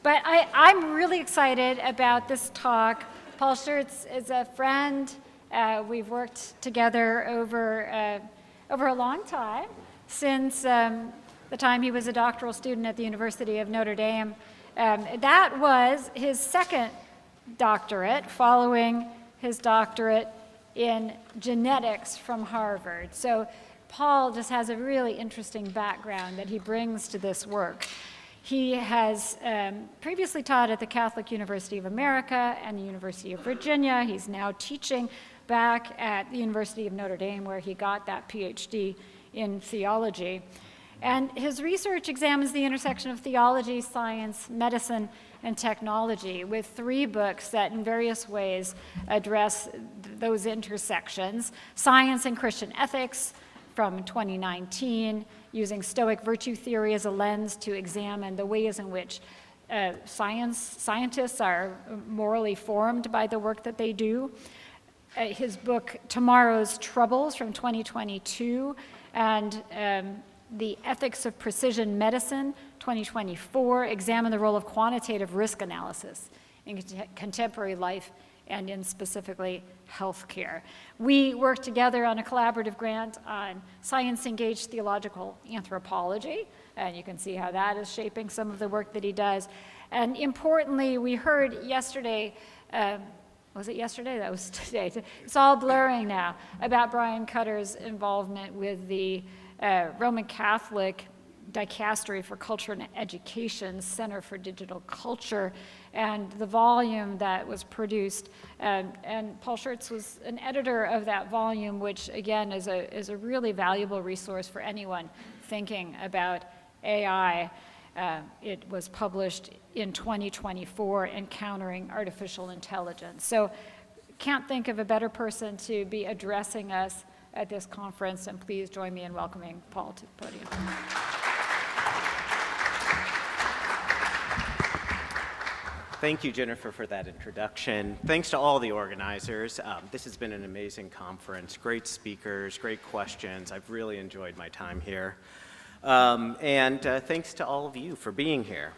But I'm really excited about this talk. Paul Schertz is a friend. We've worked together over a long time, since the time he was a doctoral student at the University of Notre Dame. That was his second doctorate, following his doctorate in genetics from Harvard. So Paul just has a really interesting background that he brings to this work. He has previously taught at the Catholic University of America and the University of Virginia. He's now teaching back at the University of Notre Dame, where he got that PhD in theology. And his research examines the intersection of theology, science, medicine, and technology, with 3 books that in various ways address those intersections. Science and Christian Ethics from 2019, using Stoic virtue theory as a lens to examine the ways in which scientists are morally formed by the work that they do. His book, Tomorrow's Troubles from 2022, and The Ethics of Precision Medicine, 2024, examine the role of quantitative risk analysis in contemporary life and in specifically healthcare. We worked together on a collaborative grant on science-engaged theological anthropology, and you can see how that is shaping some of the work that he does. And importantly, we heard yesterday, was it yesterday? That was today. It's all blurring now, about Brian Cutter's involvement with the Roman Catholic Dicastery for Culture and Education, Center for Digital Culture, and the volume that was produced. And Paul Schertz was an editor of that volume, which again is a really valuable resource for anyone thinking about AI. It was published in 2024, Encountering Artificial Intelligence. So can't think of a better person to be addressing us at this conference, and please join me in welcoming Paul to the podium. Thank you, Jennifer, for that introduction. Thanks to all the organizers. This has been an amazing conference. Great speakers, great questions. I've really enjoyed my time here. And thanks to all of you for being here.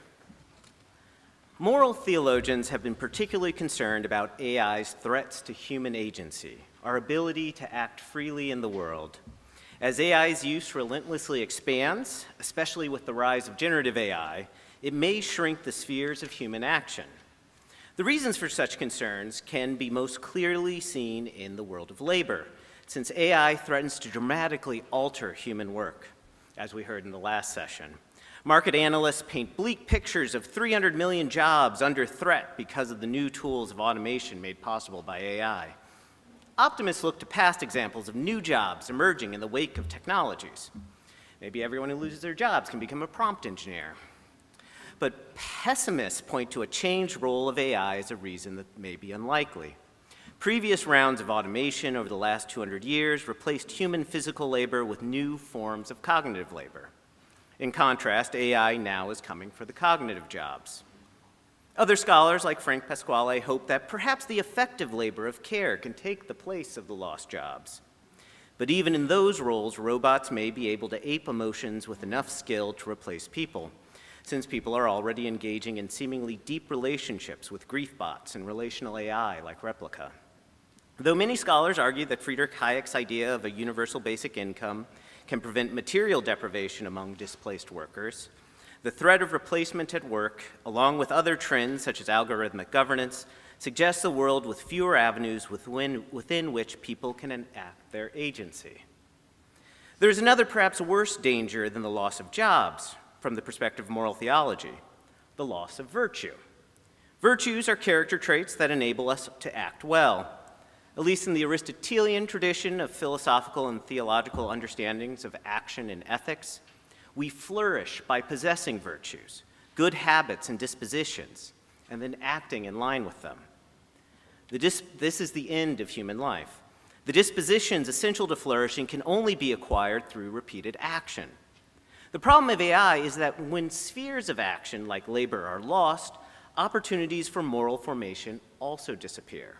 Moral theologians have been particularly concerned about AI's threats to human agency, our ability to act freely in the world. As AI's use relentlessly expands, especially with the rise of generative AI, it may shrink the spheres of human action. The reasons for such concerns can be most clearly seen in the world of labor, since AI threatens to dramatically alter human work, as we heard in the last session. Market analysts paint bleak pictures of 300 million jobs under threat because of the new tools of automation made possible by AI. Optimists look to past examples of new jobs emerging in the wake of technologies. Maybe everyone who loses their jobs can become a prompt engineer. But pessimists point to a changed role of AI as a reason that may be unlikely. Previous rounds of automation over the last 200 years replaced human physical labor with new forms of cognitive labor. In contrast, AI now is coming for the cognitive jobs. Other scholars, like Frank Pasquale, hope that perhaps the effective labor of care can take the place of the lost jobs. But even in those roles, robots may be able to ape emotions with enough skill to replace people, since people are already engaging in seemingly deep relationships with grief bots and relational AI like Replica. Though many scholars argue that Friedrich Hayek's idea of a universal basic income can prevent material deprivation among displaced workers, the threat of replacement at work, along with other trends such as algorithmic governance, suggests a world with fewer avenues within which people can enact their agency. There's another perhaps worse danger than the loss of jobs from the perspective of moral theology, the loss of virtue. Virtues are character traits that enable us to act well. At least in the Aristotelian tradition of philosophical and theological understandings of action and ethics, we flourish by possessing virtues, good habits and dispositions, and then acting in line with them. This is the end of human life. The dispositions essential to flourishing can only be acquired through repeated action. The problem of AI is that when spheres of action like labor are lost, opportunities for moral formation also disappear.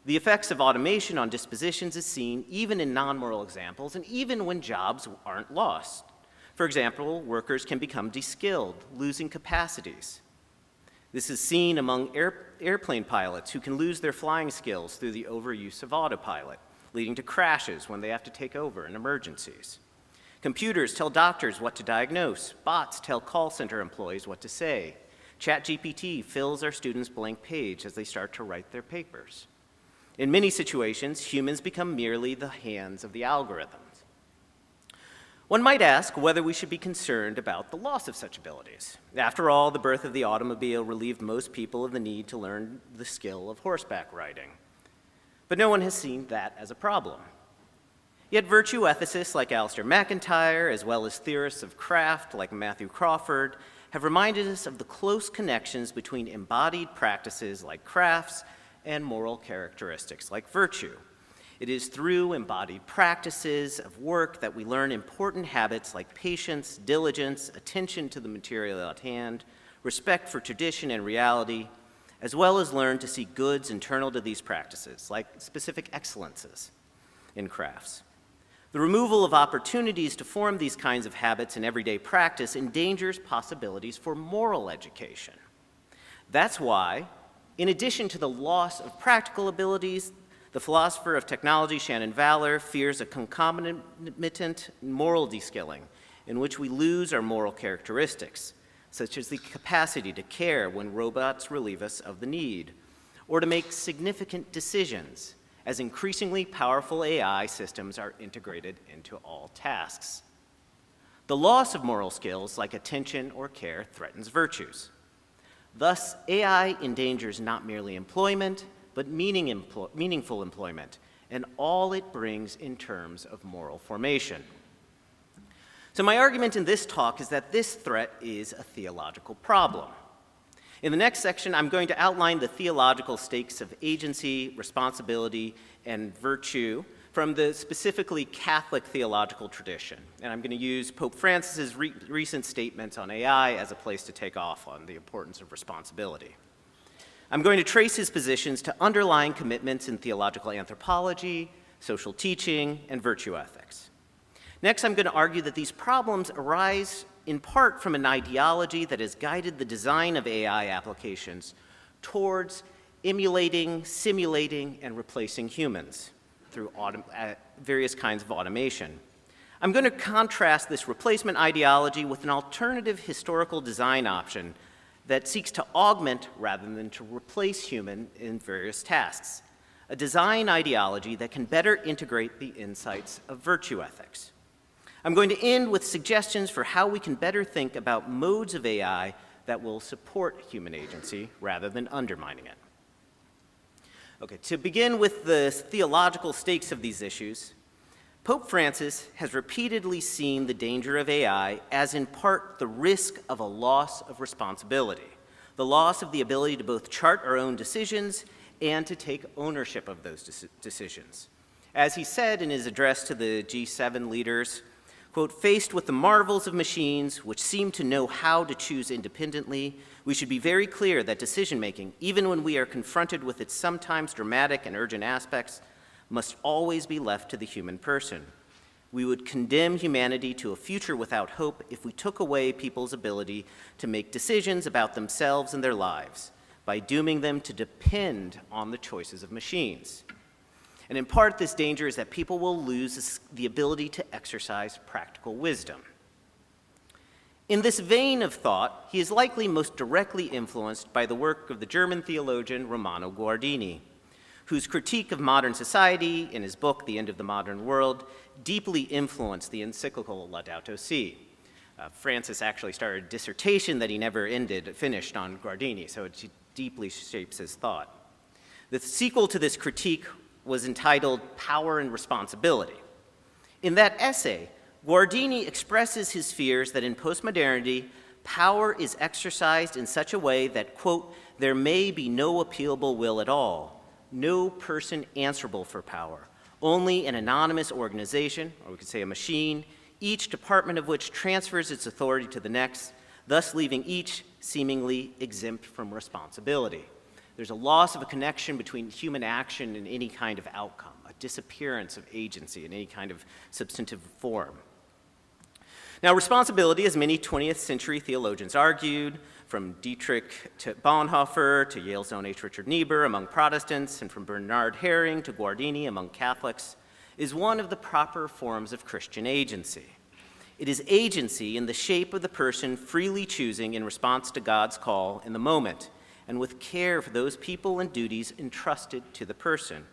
The effects of automation on dispositions is seen even in non-moral examples and even when jobs aren't lost. For example, workers can become de-skilled, losing capacities. This is seen among airplane pilots who can lose their flying skills through the overuse of autopilot, leading to crashes when they have to take over in emergencies. Computers tell doctors what to diagnose. Bots tell call center employees what to say. ChatGPT fills our students' blank page as they start to write their papers. In many situations, humans become merely the hands of the algorithms. One might ask whether we should be concerned about the loss of such abilities. After all, the birth of the automobile relieved most people of the need to learn the skill of horseback riding. But no one has seen that as a problem. Yet virtue ethicists like Alistair McIntyre, as well as theorists of craft like Matthew Crawford, have reminded us of the close connections between embodied practices like crafts and moral characteristics like virtue. It is through embodied practices of work that we learn important habits like patience, diligence, attention to the material at hand, respect for tradition and reality, as well as learn to see goods internal to these practices, like specific excellences in crafts. The removal of opportunities to form these kinds of habits in everyday practice endangers possibilities for moral education. That's why, in addition to the loss of practical abilities, the philosopher of technology, Shannon Valor, fears a concomitant moral deskilling in which we lose our moral characteristics, such as the capacity to care when robots relieve us of the need, or to make significant decisions as increasingly powerful AI systems are integrated into all tasks. The loss of moral skills like attention or care threatens virtues. Thus, AI endangers not merely employment, but meaningful employment, and all it brings in terms of moral formation. So my argument in this talk is that this threat is a theological problem. In the next section, I'm going to outline the theological stakes of agency, responsibility, and virtue from the specifically Catholic theological tradition. And I'm going to use Pope Francis's recent statements on AI as a place to take off on the importance of responsibility. I'm going to trace his positions to underlying commitments in theological anthropology, social teaching, and virtue ethics. Next, I'm going to argue that these problems arise in part from an ideology that has guided the design of AI applications towards emulating, simulating, and replacing humans through various kinds of automation. I'm going to contrast this replacement ideology with an alternative historical design option that seeks to augment rather than to replace human in various tasks, a design ideology that can better integrate the insights of virtue ethics. I'm going to end with suggestions for how we can better think about modes of AI that will support human agency rather than undermining it. Okay, to begin with the theological stakes of these issues, Pope Francis has repeatedly seen the danger of AI as in part the risk of a loss of responsibility, the loss of the ability to both chart our own decisions and to take ownership of those decisions. As he said in his address to the G7 leaders, quote, "Faced with the marvels of machines which seem to know how to choose independently, we should be very clear that decision-making, even when we are confronted with its sometimes dramatic and urgent aspects, must always be left to the human person. We would condemn humanity to a future without hope if we took away people's ability to make decisions about themselves and their lives by dooming them to depend on the choices of machines. And in part, this danger is that people will lose the ability to exercise practical wisdom." In this vein of thought, he is likely most directly influenced by the work of the German theologian Romano Guardini, whose critique of modern society in his book, The End of the Modern World, deeply influenced the encyclical Laudato Si. Francis actually started a dissertation that he never finished on Guardini, so it deeply shapes his thought. The sequel to this critique was entitled Power and Responsibility. In that essay, Guardini expresses his fears that in postmodernity, power is exercised in such a way that, quote, "there may be no appealable will at all, no person answerable for power, only an anonymous organization, or we could say a machine, each department of which transfers its authority to the next, thus leaving each seemingly exempt from responsibility." There's a loss of a connection between human action and any kind of outcome, a disappearance of agency in any kind of substantive form. Now, responsibility, as many 20th century theologians argued, from Dietrich to Bonhoeffer to Yale's own H. Richard Niebuhr among Protestants, and from Bernard Herring to Guardini among Catholics, is one of the proper forms of Christian agency. It is agency in the shape of the person freely choosing in response to God's call in the moment, and with care for those people and duties entrusted to the person.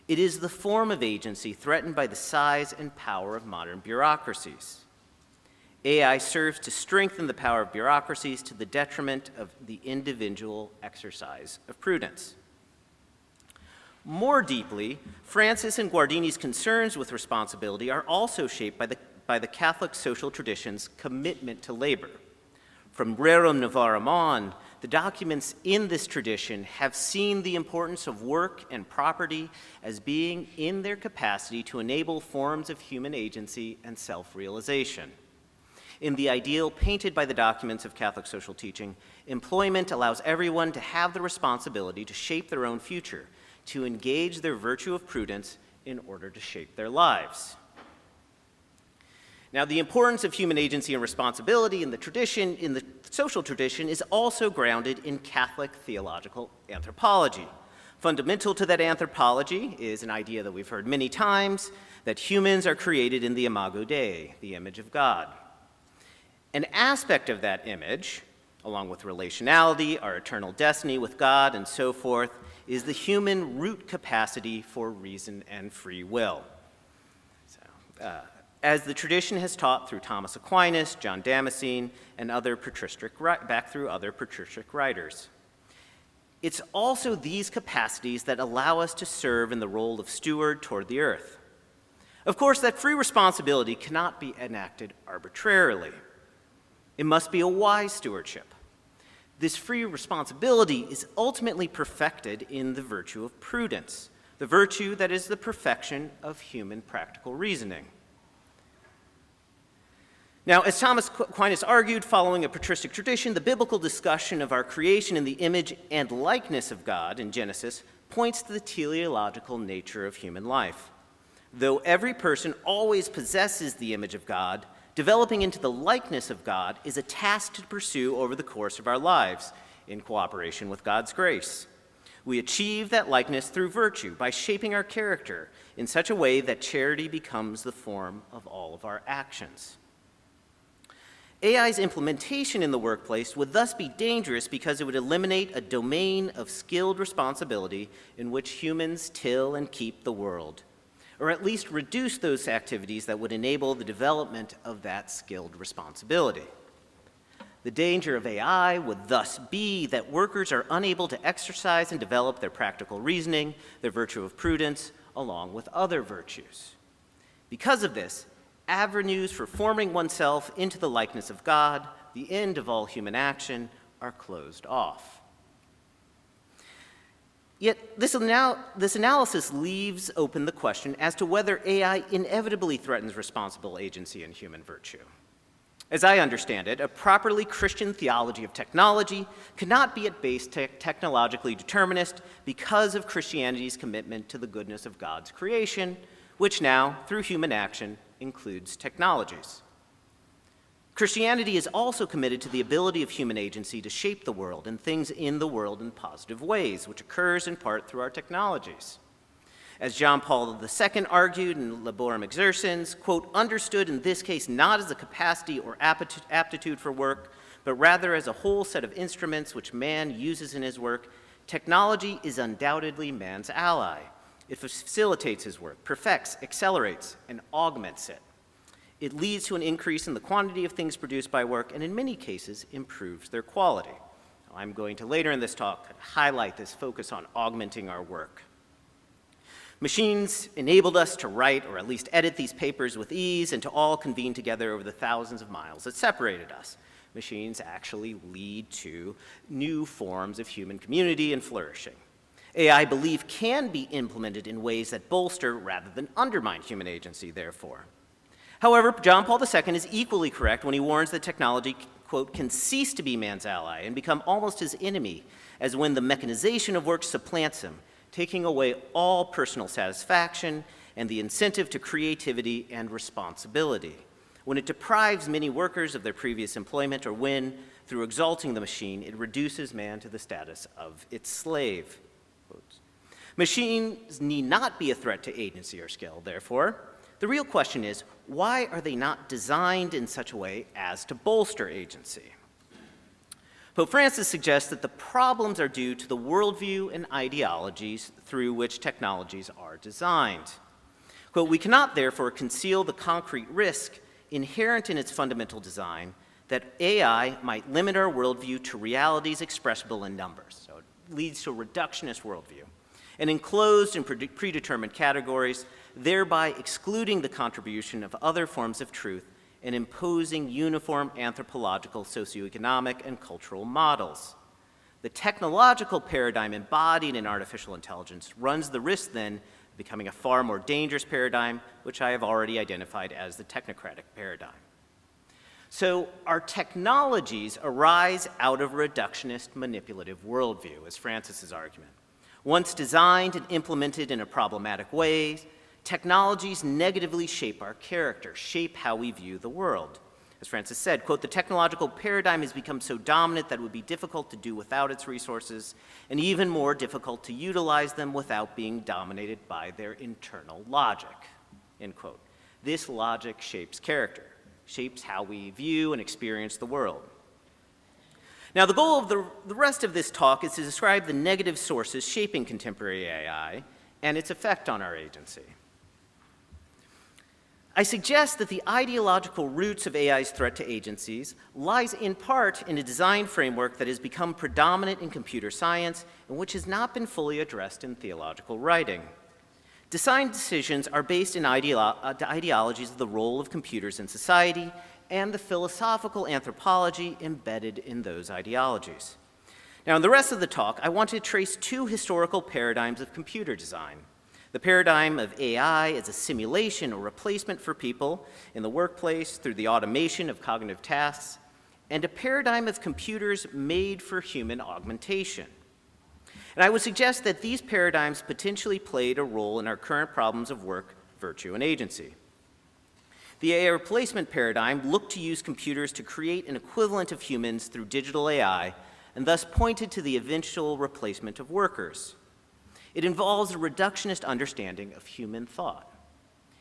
It is the form of agency threatened by the size and power of modern bureaucracies. AI serves to strengthen the power of bureaucracies to the detriment of the individual exercise of prudence. More deeply, Francis and Guardini's concerns with responsibility are also shaped by the Catholic social tradition's commitment to labor. From Rerum Novarum on, the documents in this tradition have seen the importance of work and property as being in their capacity to enable forms of human agency and self-realization. In the ideal painted by the documents of Catholic social teaching, employment allows everyone to have the responsibility to shape their own future, to engage their virtue of prudence in order to shape their lives. Now, the importance of human agency and responsibility in the social tradition, is also grounded in Catholic theological anthropology. Fundamental to that anthropology is an idea that we've heard many times, that humans are created in the imago Dei, the image of God. An aspect of that image, along with relationality, our eternal destiny with God, and so forth, is the human root capacity for reason and free will. As the tradition has taught through Thomas Aquinas, John Damascene, and back through other patristic writers. It's also these capacities that allow us to serve in the role of steward toward the earth. Of course, that free responsibility cannot be enacted arbitrarily. It must be a wise stewardship. This free responsibility is ultimately perfected in the virtue of prudence, the virtue that is the perfection of human practical reasoning. Now, as Thomas Aquinas argued, following a patristic tradition, the biblical discussion of our creation in the image and likeness of God in Genesis points to the teleological nature of human life. Though every person always possesses the image of God, developing into the likeness of God is a task to pursue over the course of our lives in cooperation with God's grace. We achieve that likeness through virtue by shaping our character in such a way that charity becomes the form of all of our actions. AI's implementation in the workplace would thus be dangerous because it would eliminate a domain of skilled responsibility in which humans till and keep the world, or at least reduce those activities that would enable the development of that skilled responsibility. The danger of AI would thus be that workers are unable to exercise and develop their practical reasoning, their virtue of prudence, along with other virtues. Because of this, avenues for forming oneself into the likeness of God, the end of all human action, are closed off. Yet this analysis leaves open the question as to whether AI inevitably threatens responsible agency and human virtue. As I understand it, a properly Christian theology of technology cannot be at base technologically determinist because of Christianity's commitment to the goodness of God's creation, which now, through human action, includes technologies. Christianity is also committed to the ability of human agency to shape the world and things in the world in positive ways, which occurs in part through our technologies. As John Paul II argued in Laborem Exercens, quote, understood in this case not as a capacity or aptitude for work, but rather as a whole set of instruments which man uses in his work, technology is undoubtedly man's ally. It facilitates his work, perfects, accelerates, and augments it. It leads to an increase in the quantity of things produced by work, and in many cases, improves their quality. I'm going to later in this talk highlight this focus on augmenting our work. Machines enabled us to write or at least edit these papers with ease and to all convene together over the thousands of miles that separated us. Machines actually lead to new forms of human community and flourishing. AI, I believe, can be implemented in ways that bolster rather than undermine human agency, therefore. However, John Paul II is equally correct when he warns that technology, quote, can cease to be man's ally and become almost his enemy, as when the mechanization of work supplants him, taking away all personal satisfaction and the incentive to creativity and responsibility. when it deprives many workers of their previous employment, or when, through exalting the machine, it reduces man to the status of its slave. Quotes. Machines need not be a threat to agency or skill, therefore. The real question is, why are they not designed in such a way as to bolster agency? Pope Francis suggests that the problems are due to the worldview and ideologies through which technologies are designed. Quote, we cannot therefore conceal the concrete risk inherent in its fundamental design that AI might limit our worldview to realities expressible in numbers. So it leads to a reductionist worldview, and enclosed in predetermined categories, thereby excluding the contribution of other forms of truth and imposing uniform anthropological, socioeconomic, and cultural models. The technological paradigm embodied in artificial intelligence runs the risk then of becoming a far more dangerous paradigm, which I have already identified as the technocratic paradigm. So our technologies arise out of a reductionist manipulative worldview, is Francis's argument. Once designed and implemented in a problematic way, technologies negatively shape our character, shape how we view the world. As Francis said, quote, the technological paradigm has become so dominant that it would be difficult to do without its resources, and even more difficult to utilize them without being dominated by their internal logic, end quote. This logic shapes character, shapes how we view and experience the world. Now, the goal of the rest of this talk is to describe the negative sources shaping contemporary AI and its effect on our agency. I suggest that the ideological roots of AI's threat to agencies lies in part in a design framework that has become predominant in computer science and which has not been fully addressed in theological writing. Design decisions are based in ideologies of the role of computers in society and the philosophical anthropology embedded in those ideologies. Now, in the rest of the talk, I want to trace two historical paradigms of computer design. The paradigm of AI as a simulation or replacement for people in the workplace through the automation of cognitive tasks, and a paradigm of computers made for human augmentation. And I would suggest that these paradigms potentially played a role in our current problems of work, virtue, and agency. The AI replacement paradigm looked to use computers to create an equivalent of humans through digital AI, and thus pointed to the eventual replacement of workers. It involves a reductionist understanding of human thought.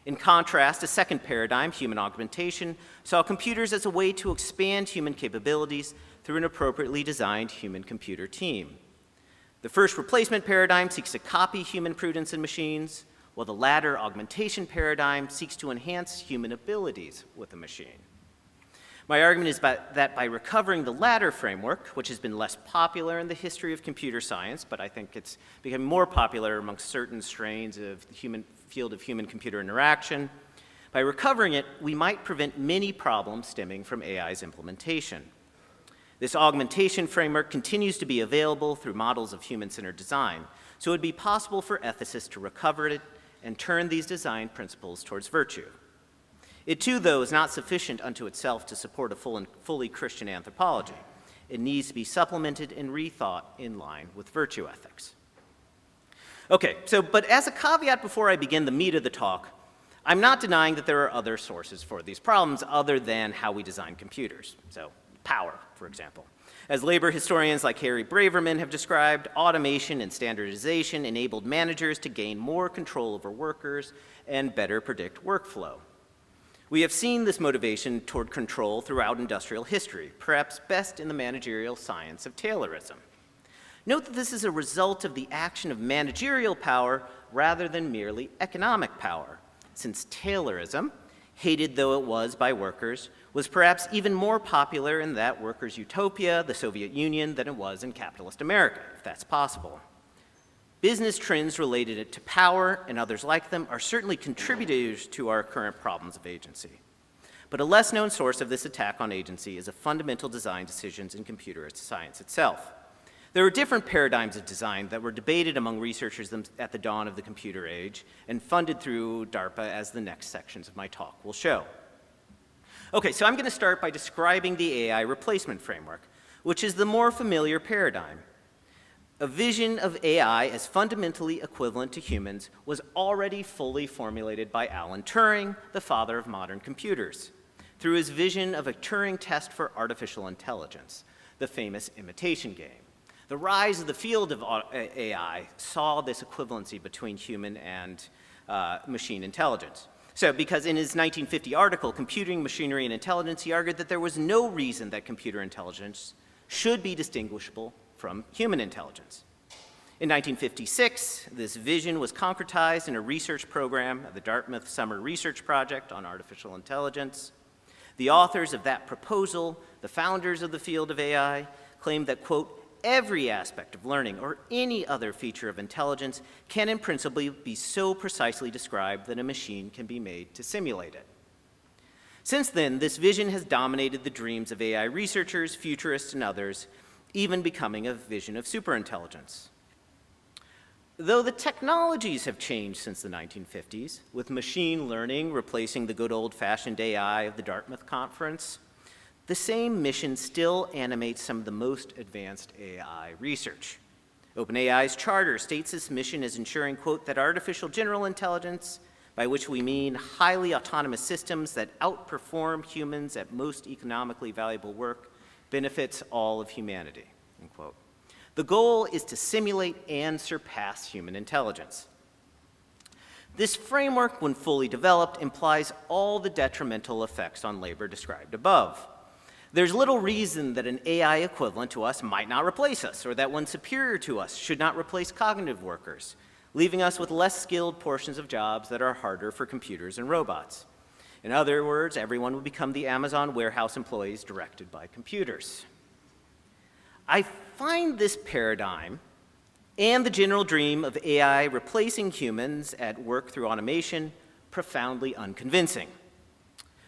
In contrast, a second paradigm, human augmentation, saw computers as a way to expand human capabilities through an appropriately designed human-computer team. The first replacement paradigm seeks to copy human prudence in machines, while the latter augmentation paradigm seeks to enhance human abilities with a machine. My argument is that by recovering the latter framework, which has been less popular in the history of computer science, but I think it's become more popular amongst certain strains of the field of human-computer interaction, by recovering it, we might prevent many problems stemming from AI's implementation. This augmentation framework continues to be available through models of human-centered design, so it would be possible for ethicists to recover it and turn these design principles towards virtue. It too, though, is not sufficient unto itself to support a fully Christian anthropology. It needs to be supplemented and rethought in line with virtue ethics. Okay, but as a caveat before I begin the meat of the talk, I'm not denying that there are other sources for these problems other than how we design computers. So, power, for example. As labor historians like Harry Braverman have described, automation and standardization enabled managers to gain more control over workers and better predict workflow. We have seen this motivation toward control throughout industrial history, perhaps best in the managerial science of Taylorism. Note that this is a result of the action of managerial power rather than merely economic power, since Taylorism, hated though it was by workers, was perhaps even more popular in that workers' utopia, the Soviet Union, than it was in capitalist America, if that's possible. Business trends related to power and others like them are certainly contributors to our current problems of agency. But a less known source of this attack on agency is a fundamental design decisions in computer science itself. There are different paradigms of design that were debated among researchers at the dawn of the computer age and funded through DARPA, as the next sections of my talk will show. Okay, so I'm going to start by describing the AI replacement framework, which is the more familiar paradigm. A vision of AI as fundamentally equivalent to humans was already fully formulated by Alan Turing, the father of modern computers. through his vision of a Turing test for artificial intelligence, the famous imitation game. The rise of the field of AI saw this equivalency between human and machine intelligence. So, because in his 1950 article, Computing, Machinery, and Intelligence, he argued that there was no reason that computer intelligence should be distinguishable from human intelligence. In 1956, this vision was concretized in a research program at the Dartmouth Summer Research Project on Artificial Intelligence. The authors of that proposal, the founders of the field of AI, claimed that, quote, every aspect of learning or any other feature of intelligence can in principle be so precisely described that a machine can be made to simulate it. Since then, this vision has dominated the dreams of AI researchers, futurists, and others, even becoming a vision of superintelligence. Though the technologies have changed since the 1950s, with machine learning replacing the good old-fashioned AI of the Dartmouth Conference, the same mission still animates some of the most advanced AI research. OpenAI's charter states its mission as ensuring, quote, that artificial general intelligence, by which we mean highly autonomous systems that outperform humans at most economically valuable work, benefits all of humanity, end quote. The goal is to simulate and surpass human intelligence. This framework, when fully developed, implies all the detrimental effects on labor described above. There's little reason that an AI equivalent to us might not replace us, or that one superior to us should not replace cognitive workers, leaving us with less skilled portions of jobs that are harder for computers and robots. In other words, everyone would become the Amazon warehouse employees directed by computers. I find this paradigm and the general dream of AI replacing humans at work through automation profoundly unconvincing.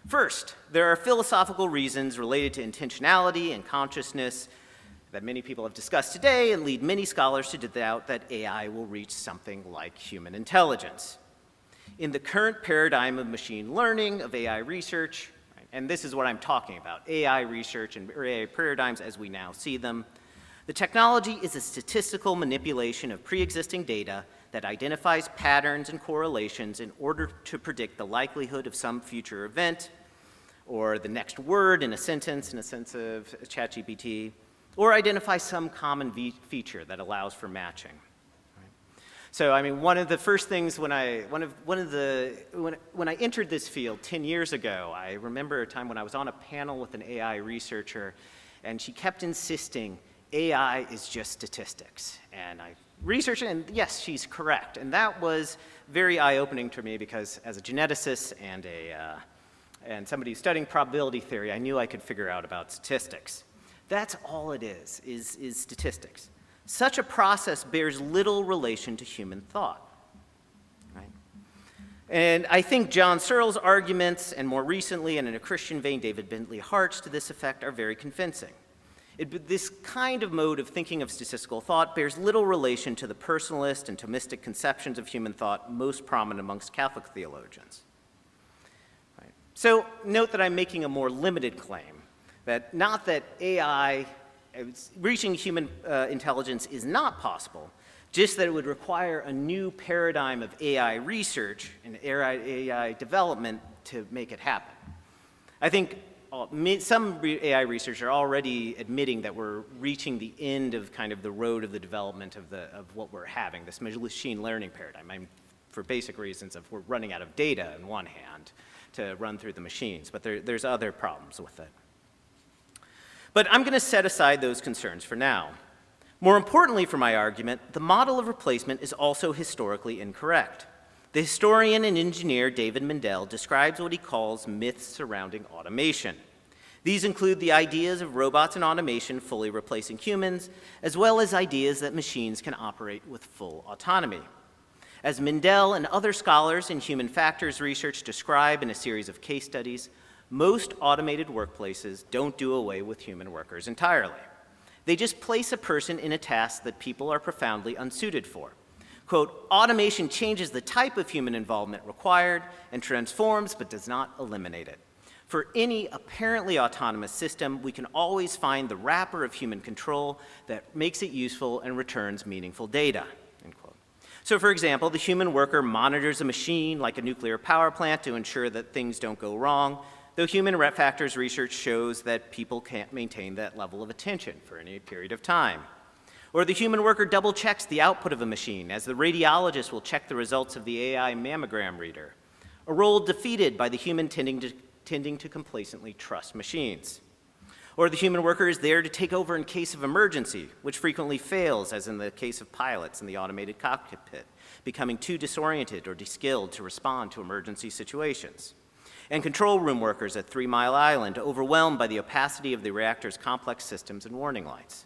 First, there are philosophical reasons related to intentionality and consciousness that many people have discussed today and lead many scholars to doubt that AI will reach something like human intelligence. In the current paradigm of machine learning, of AI research, and this is what I'm talking about, AI research and AI paradigms as we now see them, the technology is a statistical manipulation of pre-existing data that identifies patterns and correlations in order to predict the likelihood of some future event, or the next word in a sentence in a sense of ChatGPT, or identify some common feature that allows for matching. So, I mean, one of the first things when I entered this field 10 years ago, I remember a time when I was on a panel with an AI researcher, and she kept insisting AI is just statistics. And I researched it, and yes, she's correct. And that was very eye-opening to me because as a geneticist and somebody studying probability theory, I knew I could figure out about statistics. That's all it is statistics. Such a process bears little relation to human thought. Right? And I think John Searle's arguments, and more recently, and in a Christian vein, David Bentley Hart's to this effect, are very convincing. This kind of mode of thinking of statistical thought bears little relation to the personalist and Thomistic conceptions of human thought most prominent amongst Catholic theologians. Right? So note that I'm making a more limited claim, that not that AI reaching human intelligence is not possible, just that it would require a new paradigm of AI research and AI development to make it happen. I think some AI researchers are already admitting that we're reaching the end of kind of the road of the development of what we're having, this machine learning paradigm. For basic reasons of we're running out of data on one hand to run through the machines, but there's other problems with it. But I'm going to set aside those concerns for now. More importantly for my argument, the model of replacement is also historically incorrect. The historian and engineer David Mendel describes what he calls myths surrounding automation. These include the ideas of robots and automation fully replacing humans, as well as ideas that machines can operate with full autonomy. As Mendel and other scholars in human factors research describe in a series of case studies, most automated workplaces don't do away with human workers entirely. They just place a person in a task that people are profoundly unsuited for. Quote, automation changes the type of human involvement required and transforms but does not eliminate it. For any apparently autonomous system, we can always find the wrapper of human control that makes it useful and returns meaningful data, end quote. So for example, the human worker monitors a machine like a nuclear power plant to ensure that things don't go wrong. though human factors research shows that people can't maintain that level of attention for any period of time. Or the human worker double checks the output of a machine, as the radiologist will check the results of the AI mammogram reader, a role defeated by the human tending to complacently trust machines. Or the human worker is there to take over in case of emergency, which frequently fails, as in the case of pilots in the automated cockpit, becoming too disoriented or de-skilled to respond to emergency situations. And control room workers at 3 Mile Island, overwhelmed by the opacity of the reactor's complex systems and warning lights.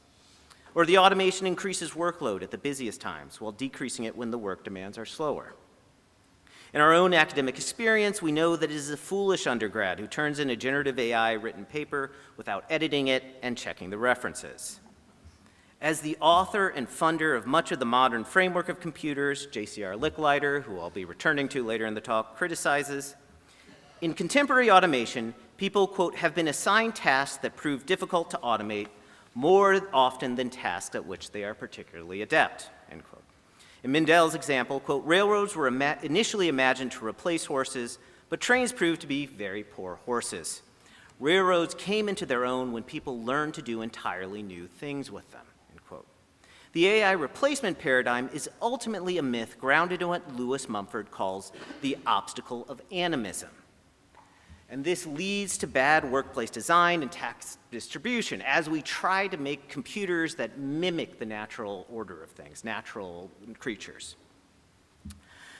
Or the automation increases workload at the busiest times while decreasing it when the work demands are slower. In our own academic experience, we know that it is a foolish undergrad who turns in a generative AI written paper without editing it and checking the references. As the author and funder of much of the modern framework of computers, JCR Licklider, who I'll be returning to later in the talk, criticizes, in contemporary automation, people, quote, have been assigned tasks that prove difficult to automate more often than tasks at which they are particularly adept, end quote. In Mendel's example, quote, railroads were initially imagined to replace horses, but trains proved to be very poor horses. Railroads came into their own when people learned to do entirely new things with them, end quote. The AI replacement paradigm is ultimately a myth grounded in what Lewis Mumford calls the obstacle of animism. And this leads to bad workplace design and task distribution as we try to make computers that mimic the natural order of things, natural creatures.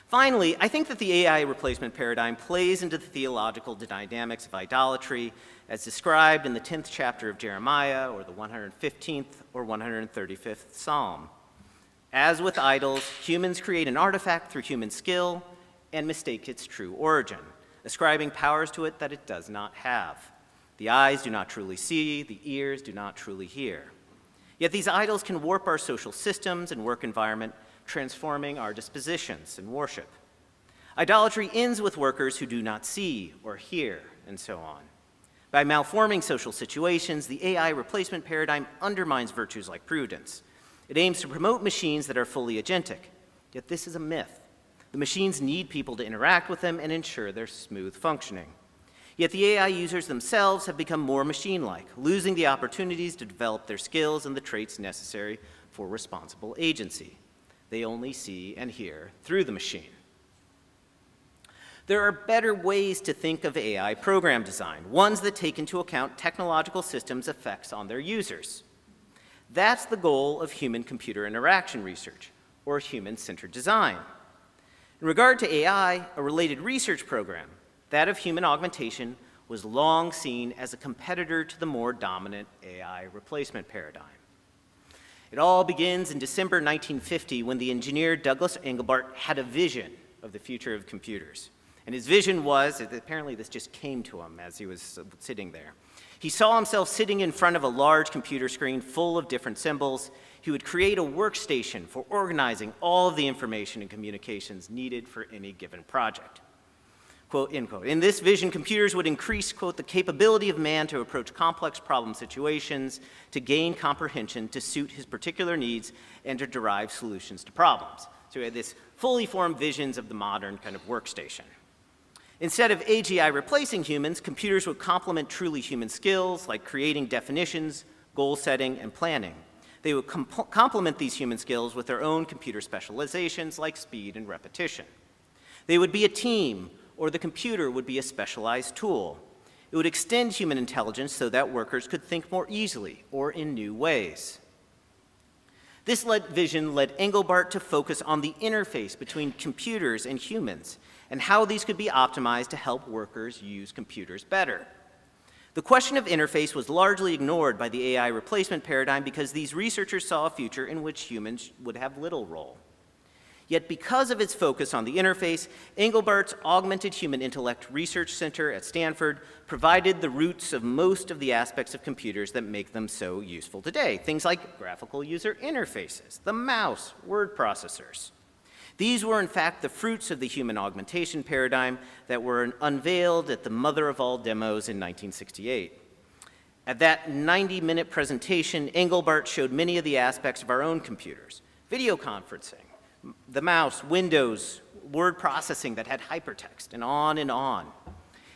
Finally, I think that the AI replacement paradigm plays into the theological dynamics of idolatry as described in the 10th chapter of Jeremiah or the 115th or 135th Psalm. As with idols, humans create an artifact through human skill and mistake its true origin, ascribing powers to it that it does not have. The eyes do not truly see, the ears do not truly hear. Yet these idols can warp our social systems and work environment, transforming our dispositions and worship. Idolatry ends with workers who do not see or hear, and so on. By malforming social situations, the AI replacement paradigm undermines virtues like prudence. It aims to promote machines that are fully agentic, yet this is a myth. The machines need people to interact with them and ensure their smooth functioning. Yet the AI users themselves have become more machine-like, losing the opportunities to develop their skills and the traits necessary for responsible agency. They only see and hear through the machine. There are better ways to think of AI program design, ones that take into account technological systems' effects on their users. That's the goal of human-computer interaction research, or human-centered design. In regard to AI, a related research program, that of human augmentation, was long seen as a competitor to the more dominant AI replacement paradigm. It all begins in December 1950 when the engineer Douglas Engelbart had a vision of the future of computers. And his vision was, apparently this just came to him as he was sitting there. He saw himself sitting in front of a large computer screen full of different symbols. He would create a workstation for organizing all of the information and communications needed for any given project. Quote, end quote. In this vision, computers would increase, quote, the capability of man to approach complex problem situations, to gain comprehension, to suit his particular needs, and to derive solutions to problems. So we had this fully formed visions of the modern kind of workstation. Instead of AGI replacing humans, computers would complement truly human skills like creating definitions, goal setting, and planning. They would complement these human skills with their own computer specializations like speed and repetition. They would be a team, or the computer would be a specialized tool. It would extend human intelligence so that workers could think more easily or in new ways. This vision led Engelbart to focus on the interface between computers and humans and how these could be optimized to help workers use computers better. The question of interface was largely ignored by the AI replacement paradigm because these researchers saw a future in which humans would have little role. Yet because of its focus on the interface, Engelbart's Augmented Human Intellect Research Center at Stanford provided the roots of most of the aspects of computers that make them so useful today. Things like graphical user interfaces, the mouse, word processors. These were in fact the fruits of the human augmentation paradigm that were unveiled at the mother of all demos in 1968. At that 90-minute presentation, Engelbart showed many of the aspects of our own computers: video conferencing, the mouse, Windows, word processing that had hypertext, and on and on.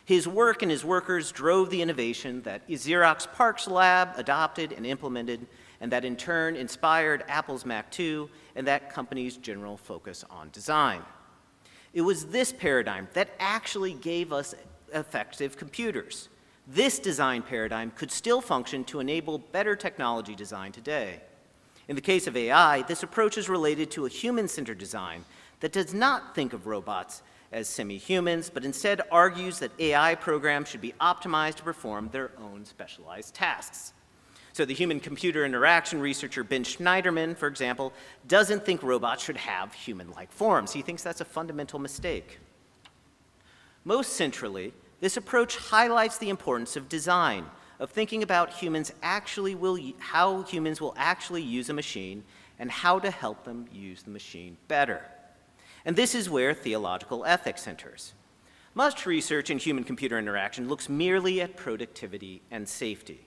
His work and his workers drove the innovation that Xerox PARC's lab adopted and implemented, and that in turn inspired Apple's Mac II and that company's general focus on design. It was this paradigm that actually gave us effective computers. This design paradigm could still function to enable better technology design today. In the case of AI, this approach is related to a human-centered design that does not think of robots as semi-humans, but instead argues that AI programs should be optimized to perform their own specialized tasks. So the human-computer interaction researcher Ben Schneiderman, for example, doesn't think robots should have human-like forms. He thinks that's a fundamental mistake. Most centrally, this approach highlights the importance of design, of thinking about how humans will actually use a machine and how to help them use the machine better. And this is where theological ethics enters. Much research in human-computer interaction looks merely at productivity and safety.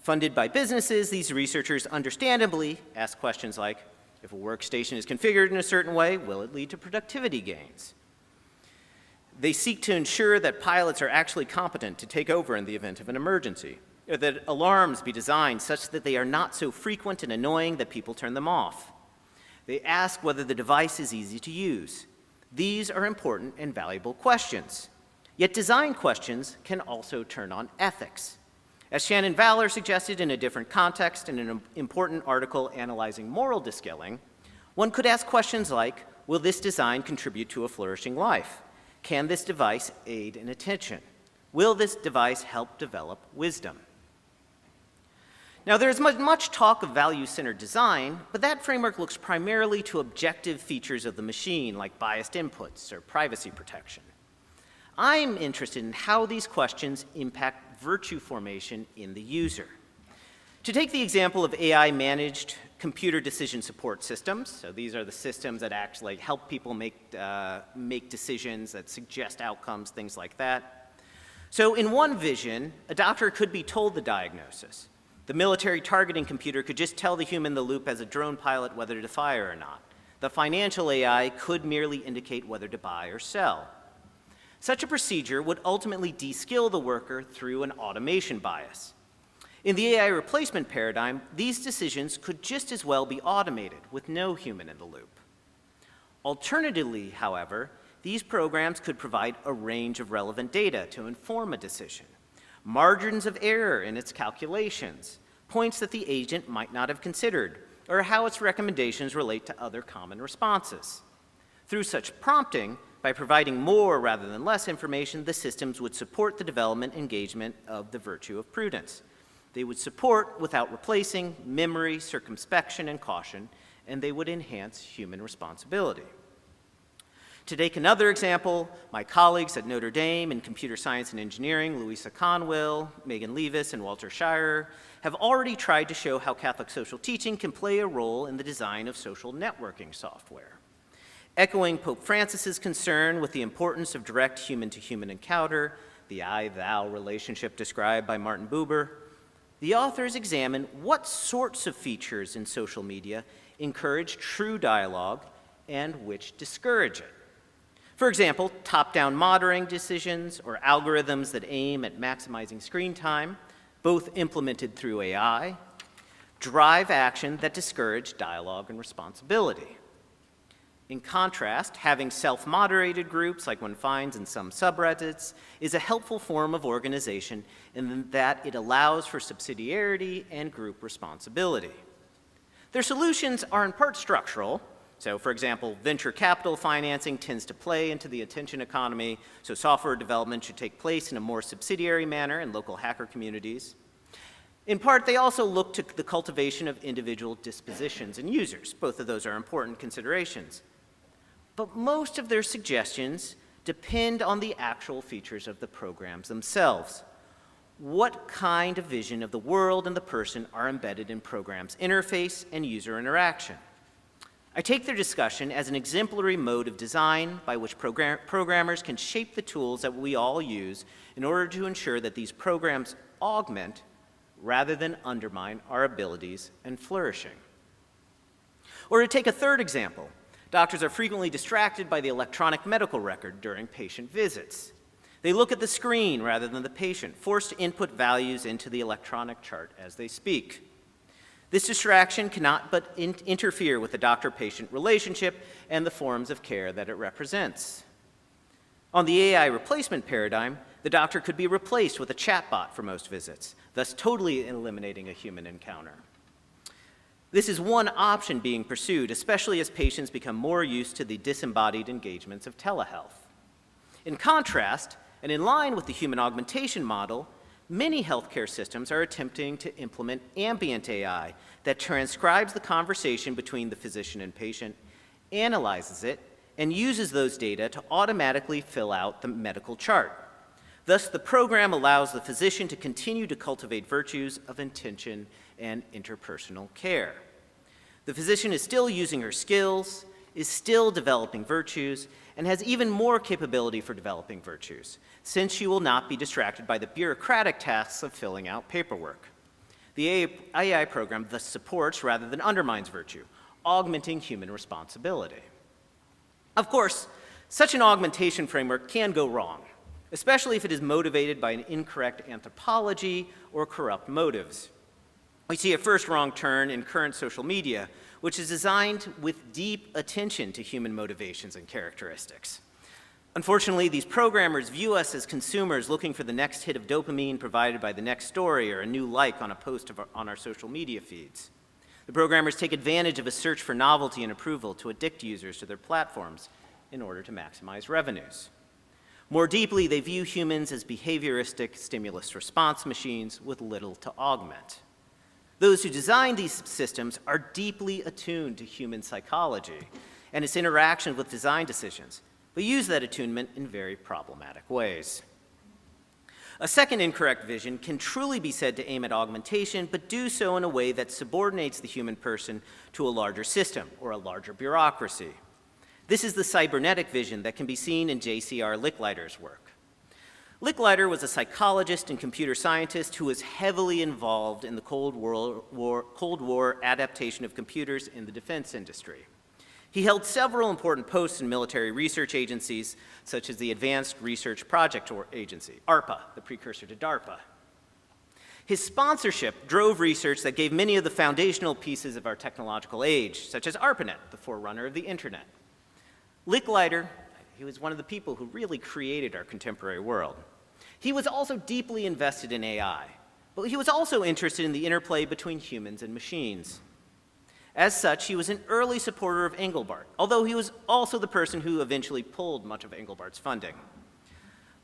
Funded by businesses, these researchers understandably ask questions like, if a workstation is configured in a certain way, will it lead to productivity gains? They seek to ensure that pilots are actually competent to take over in the event of an emergency, or that alarms be designed such that they are not so frequent and annoying that people turn them off. They ask whether the device is easy to use. These are important and valuable questions. Yet design questions can also turn on ethics. As Shannon Valor suggested in a different context in an important article analyzing moral descaling, one could ask questions like, will this design contribute to a flourishing life? Can this device aid in attention? Will this device help develop wisdom? Now, there's much talk of value-centered design, but that framework looks primarily to objective features of the machine, like biased inputs or privacy protection. I'm interested in how these questions impact virtue formation in the user. To take the example of AI-managed computer decision support systems, so these are the systems that actually help people make decisions, that suggest outcomes, things like that. So in one vision, a doctor could be told the diagnosis. The military targeting computer could just tell the human in the loop as a drone pilot whether to fire or not. The financial AI could merely indicate whether to buy or sell. Such a procedure would ultimately de-skill the worker through an automation bias. In the AI replacement paradigm, these decisions could just as well be automated with no human in the loop. Alternatively, however, these programs could provide a range of relevant data to inform a decision. Margins of error in its calculations, points that the agent might not have considered, or how its recommendations relate to other common responses. Through such prompting, by providing more rather than less information, the systems would support the development and engagement of the virtue of prudence. They would support, without replacing, memory, circumspection, and caution, and they would enhance human responsibility. To take another example, my colleagues at Notre Dame in computer science and engineering, Louisa Conwill, Megan Levis, and Walter Shirer, have already tried to show how Catholic social teaching can play a role in the design of social networking software. Echoing Pope Francis's concern with the importance of direct human-to-human encounter, the I-thou relationship described by Martin Buber, the authors examine what sorts of features in social media encourage true dialogue and which discourage it. For example, top-down monitoring decisions or algorithms that aim at maximizing screen time, both implemented through AI, drive action that discourage dialogue and responsibility. In contrast, having self-moderated groups, like one finds in some subreddits, is a helpful form of organization in that it allows for subsidiarity and group responsibility. Their solutions are in part structural. So, for example, venture capital financing tends to play into the attention economy, so software development should take place in a more subsidiary manner in local hacker communities. In part, they also look to the cultivation of individual dispositions and users. Both of those are important considerations. But most of their suggestions depend on the actual features of the programs themselves. What kind of vision of the world and the person are embedded in programs' interface and user interaction? I take their discussion as an exemplary mode of design by which programmers can shape the tools that we all use in order to ensure that these programs augment rather than undermine our abilities and flourishing. Or to take a third example, doctors are frequently distracted by the electronic medical record during patient visits. They look at the screen rather than the patient, forced to input values into the electronic chart as they speak. This distraction cannot but interfere with the doctor-patient relationship and the forms of care that it represents. On the AI replacement paradigm, the doctor could be replaced with a chatbot for most visits, thus totally eliminating a human encounter. This is one option being pursued, especially as patients become more used to the disembodied engagements of telehealth. In contrast, and in line with the human augmentation model, many healthcare systems are attempting to implement ambient AI that transcribes the conversation between the physician and patient, analyzes it, and uses those data to automatically fill out the medical chart. Thus, the program allows the physician to continue to cultivate virtues of intention and interpersonal care. The physician is still using her skills, is still developing virtues, and has even more capability for developing virtues, since she will not be distracted by the bureaucratic tasks of filling out paperwork. The AI program thus supports rather than undermines virtue, augmenting human responsibility. Of course, such an augmentation framework can go wrong, especially if it is motivated by an incorrect anthropology or corrupt motives. We see a first wrong turn in current social media, which is designed with deep attention to human motivations and characteristics. Unfortunately, these programmers view us as consumers looking for the next hit of dopamine provided by the next story or a new like on a post on our social media feeds. The programmers take advantage of a search for novelty and approval to addict users to their platforms in order to maximize revenues. More deeply, they view humans as behavioristic stimulus response machines with little to augment. Those who design these systems are deeply attuned to human psychology and its interaction with design decisions, but use that attunement in very problematic ways. A second incorrect vision can truly be said to aim at augmentation, but do so in a way that subordinates the human person to a larger system or a larger bureaucracy. This is the cybernetic vision that can be seen in J.C.R. Licklider's work. Licklider was a psychologist and computer scientist who was heavily involved in the Cold War adaptation of computers in the defense industry. He held several important posts in military research agencies, such as the Advanced Research Project Agency, ARPA, the precursor to DARPA. His sponsorship drove research that gave many of the foundational pieces of our technological age, such as ARPANET, the forerunner of the internet. Licklider, he was one of the people who really created our contemporary world. He was also deeply invested in AI, but he was also interested in the interplay between humans and machines. As such, he was an early supporter of Engelbart, although he was also the person who eventually pulled much of Engelbart's funding.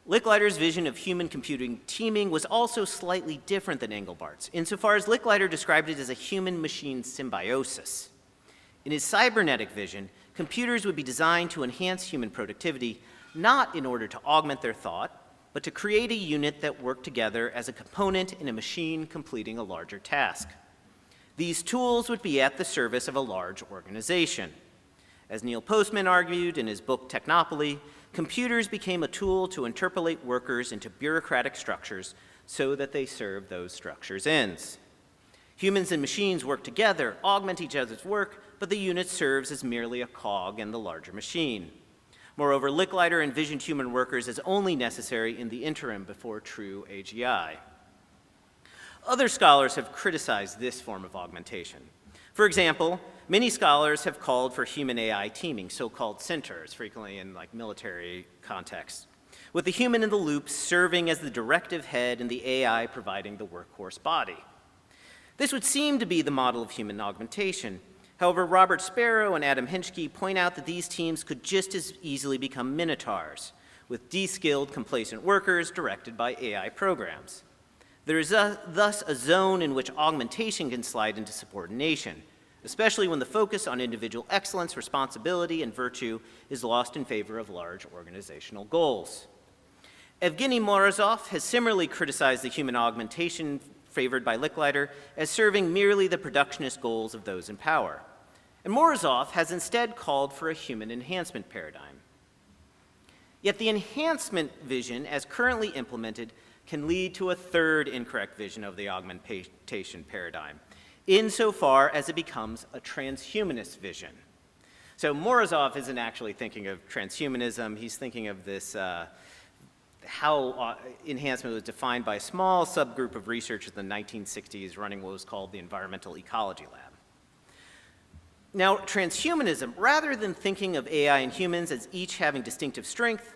Licklider's vision of human computing teaming was also slightly different than Engelbart's, insofar as Licklider described it as a human-machine symbiosis. In his cybernetic vision, computers would be designed to enhance human productivity, not in order to augment their thought, but to create a unit that worked together as a component in a machine completing a larger task. These tools would be at the service of a large organization. As Neil Postman argued in his book Technopoly, computers became a tool to interpolate workers into bureaucratic structures so that they serve those structures' ends. Humans and machines work together, augment each other's work, but the unit serves as merely a cog in the larger machine. Moreover, Licklider envisioned human workers as only necessary in the interim before true AGI. Other scholars have criticized this form of augmentation. For example, many scholars have called for human-AI teaming, so-called centers, frequently in military contexts, with the human in the loop serving as the directive head and the AI providing the workhorse body. This would seem to be the model of human augmentation. However, Robert Sparrow and Adam Henschke point out that these teams could just as easily become minotaurs, with de-skilled, complacent workers directed by AI programs. There is thus a zone in which augmentation can slide into subordination, especially when the focus on individual excellence, responsibility, and virtue is lost in favor of large organizational goals. Evgeny Morozov has similarly criticized the human augmentation favored by Licklider as serving merely the productionist goals of those in power. And Morozov has instead called for a human enhancement paradigm. Yet the enhancement vision, as currently implemented, can lead to a third incorrect vision of the augmentation paradigm, insofar as it becomes a transhumanist vision. So Morozov isn't actually thinking of transhumanism. He's thinking of this how enhancement was defined by a small subgroup of researchers in the 1960s running what was called the Environmental Ecology Lab. Now, transhumanism, rather than thinking of AI and humans as each having distinctive strength,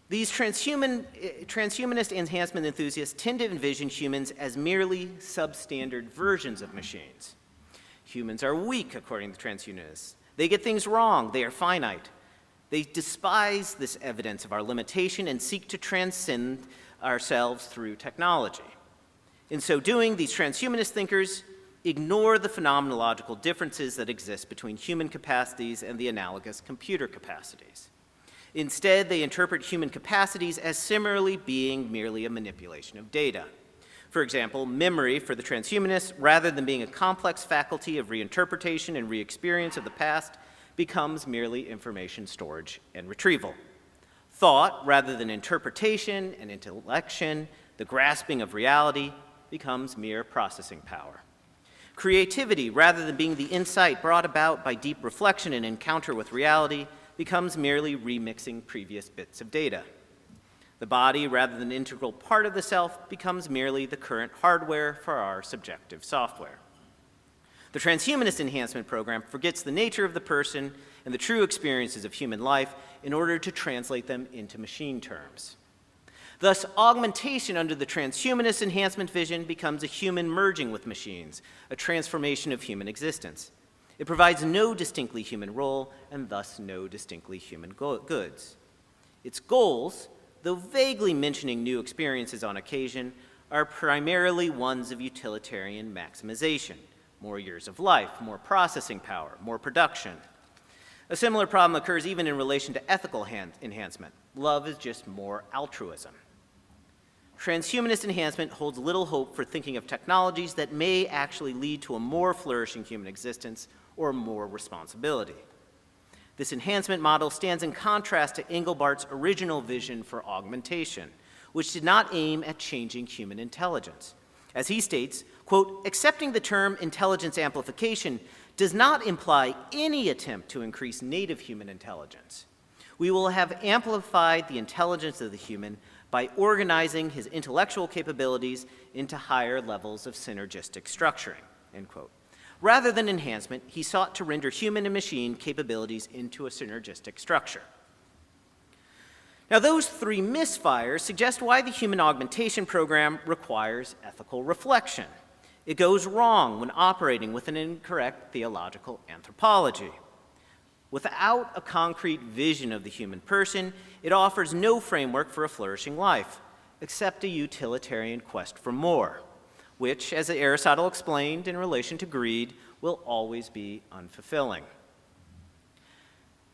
these transhumanist enhancement enthusiasts tend to envision humans as merely substandard versions of machines. Humans are weak, according to transhumanists. They get things wrong. They are finite. They despise this evidence of our limitation and seek to transcend ourselves through technology. In so doing, these transhumanist thinkers ignore the phenomenological differences that exist between human capacities and the analogous computer capacities. Instead, they interpret human capacities as similarly being merely a manipulation of data. For example, memory for the transhumanists, rather than being a complex faculty of reinterpretation and re-experience of the past, becomes merely information storage and retrieval. Thought, rather than interpretation and intellection, the grasping of reality, becomes mere processing power. Creativity, rather than being the insight brought about by deep reflection and encounter with reality, becomes merely remixing previous bits of data. The body, rather than an integral part of the self, becomes merely the current hardware for our subjective software. The transhumanist enhancement program forgets the nature of the person and the true experiences of human life in order to translate them into machine terms. Thus, augmentation under the transhumanist enhancement vision becomes a human merging with machines, a transformation of human existence. It provides no distinctly human role and thus no distinctly human goods. Its goals, though vaguely mentioning new experiences on occasion, are primarily ones of utilitarian maximization. More years of life, more processing power, more production. A similar problem occurs even in relation to ethical enhancement. Love is just more altruism. Transhumanist enhancement holds little hope for thinking of technologies that may actually lead to a more flourishing human existence or more responsibility. This enhancement model stands in contrast to Engelbart's original vision for augmentation, which did not aim at changing human intelligence. As he states, quote, accepting the term intelligence amplification does not imply any attempt to increase native human intelligence. We will have amplified the intelligence of the human by organizing his intellectual capabilities into higher levels of synergistic structuring, end quote. Rather than enhancement, he sought to render human and machine capabilities into a synergistic structure. Now, those three misfires suggest why the human augmentation program requires ethical reflection. It goes wrong when operating with an incorrect theological anthropology. Without a concrete vision of the human person, it offers no framework for a flourishing life, except a utilitarian quest for more, which, as Aristotle explained in relation to greed, will always be unfulfilling.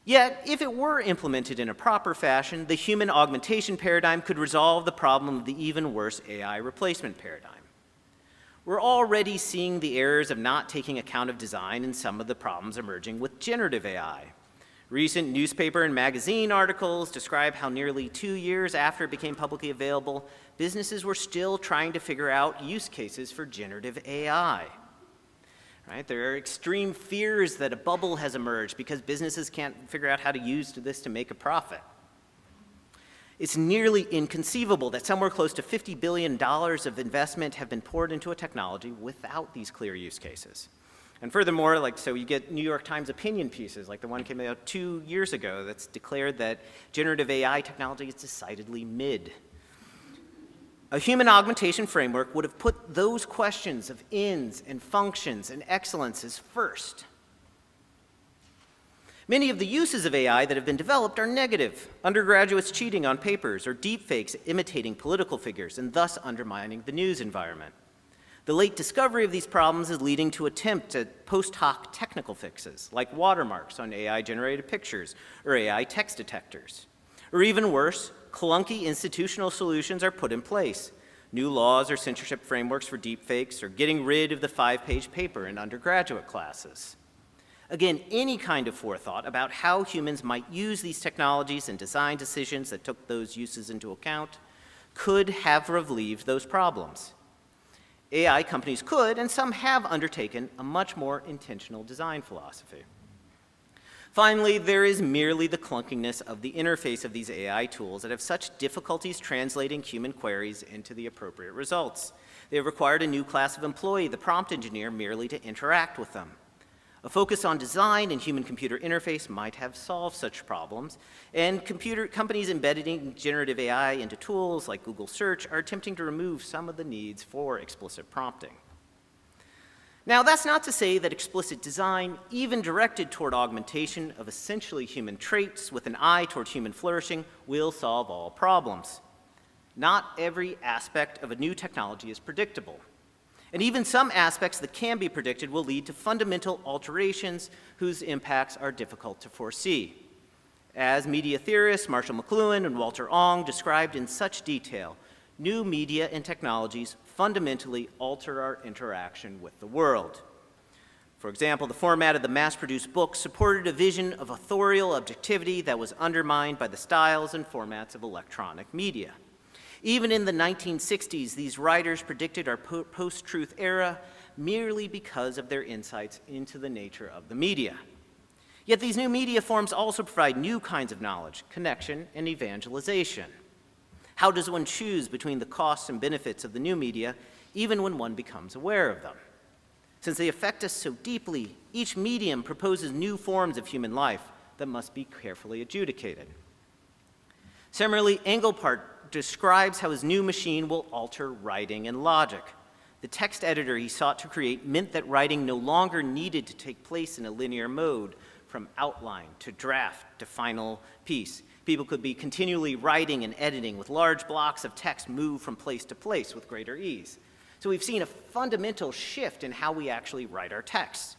Yet, if it were implemented in a proper fashion, the human augmentation paradigm could resolve the problem of the even worse AI replacement paradigm. We're already seeing the errors of not taking account of design and some of the problems emerging with generative AI. Recent newspaper and magazine articles describe how nearly 2 years after it became publicly available, businesses were still trying to figure out use cases for generative AI. Right? There are extreme fears that a bubble has emerged because businesses can't figure out how to use this to make a profit. It's nearly inconceivable that somewhere close to $50 billion of investment have been poured into a technology without these clear use cases. And furthermore, so you get New York Times opinion pieces, like the one came out 2 years ago that's declared that generative AI technology is decidedly mid. A human augmentation framework would have put those questions of ends and functions and excellences first. Many of the uses of AI that have been developed are negative. Undergraduates cheating on papers or deepfakes imitating political figures and thus undermining the news environment. The late discovery of these problems is leading to attempts at post hoc technical fixes, like watermarks on AI-generated pictures or AI text detectors. Or even worse, clunky institutional solutions are put in place. New laws or censorship frameworks for deepfakes or getting rid of the 5-page paper in undergraduate classes. Again, any kind of forethought about how humans might use these technologies and design decisions that took those uses into account could have relieved those problems. AI companies could, and some have undertaken, a much more intentional design philosophy. Finally, there is merely the clunkiness of the interface of these AI tools that have such difficulties translating human queries into the appropriate results. They have required a new class of employee, the prompt engineer, merely to interact with them. A focus on design and human-computer interface might have solved such problems, and companies embedding generative AI into tools like Google Search are attempting to remove some of the needs for explicit prompting. Now, that's not to say that explicit design, even directed toward augmentation of essentially human traits with an eye toward human flourishing, will solve all problems. Not every aspect of a new technology is predictable. And even some aspects that can be predicted will lead to fundamental alterations whose impacts are difficult to foresee. As media theorists Marshall McLuhan and Walter Ong described in such detail, new media and technologies fundamentally alter our interaction with the world. For example, the format of the mass-produced book supported a vision of authorial objectivity that was undermined by the styles and formats of electronic media. Even in the 1960s, these writers predicted our post-truth era merely because of their insights into the nature of the media. Yet these new media forms also provide new kinds of knowledge, connection, and evangelization. How does one choose between the costs and benefits of the new media, even when one becomes aware of them? Since they affect us so deeply, each medium proposes new forms of human life that must be carefully adjudicated. Similarly, Engelbart describes how his new machine will alter writing and logic. The text editor he sought to create meant that writing no longer needed to take place in a linear mode, from outline to draft to final piece. People could be continually writing and editing with large blocks of text move from place to place with greater ease. So we've seen a fundamental shift in how we actually write our texts.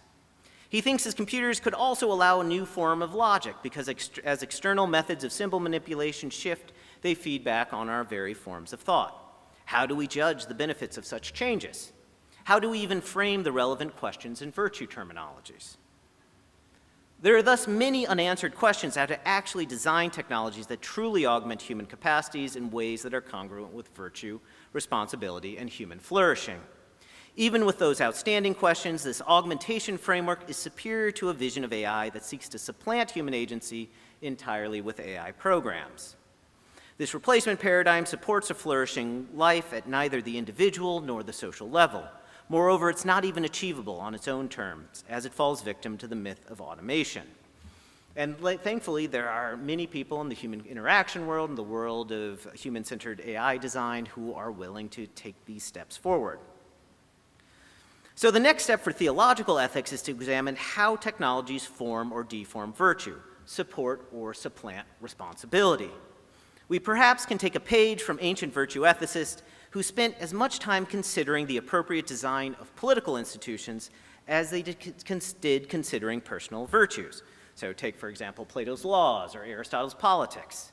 He thinks his computers could also allow a new form of logic because as external methods of symbol manipulation shift, they feed back on our very forms of thought. How do we judge the benefits of such changes? How do we even frame the relevant questions in virtue terminologies? There are thus many unanswered questions how to actually design technologies that truly augment human capacities in ways that are congruent with virtue, responsibility, and human flourishing. Even with those outstanding questions, this augmentation framework is superior to a vision of AI that seeks to supplant human agency entirely with AI programs. This replacement paradigm supports a flourishing life at neither the individual nor the social level. Moreover, it's not even achievable on its own terms, as it falls victim to the myth of automation. And thankfully, there are many people in the human interaction world, in the world of human-centered AI design, who are willing to take these steps forward. So the next step for theological ethics is to examine how technologies form or deform virtue, support or supplant responsibility. We perhaps can take a page from ancient virtue ethicists who spent as much time considering the appropriate design of political institutions as they did considering personal virtues. So take, for example, Plato's Laws or Aristotle's Politics.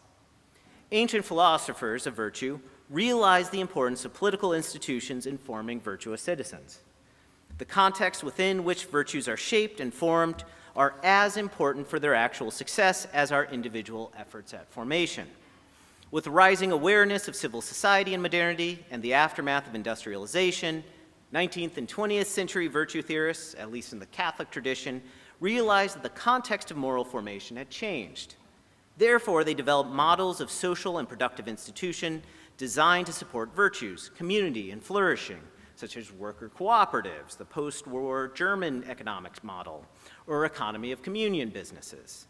Ancient philosophers of virtue realized the importance of political institutions in forming virtuous citizens. The context within which virtues are shaped and formed are as important for their actual success as our individual efforts at formation. With rising awareness of civil society in modernity and the aftermath of industrialization, 19th and 20th century virtue theorists, at least in the Catholic tradition, realized that the context of moral formation had changed. Therefore, they developed models of social and productive institution designed to support virtues, community, and flourishing, such as worker cooperatives, the post-war German economics model, or economy of communion businesses.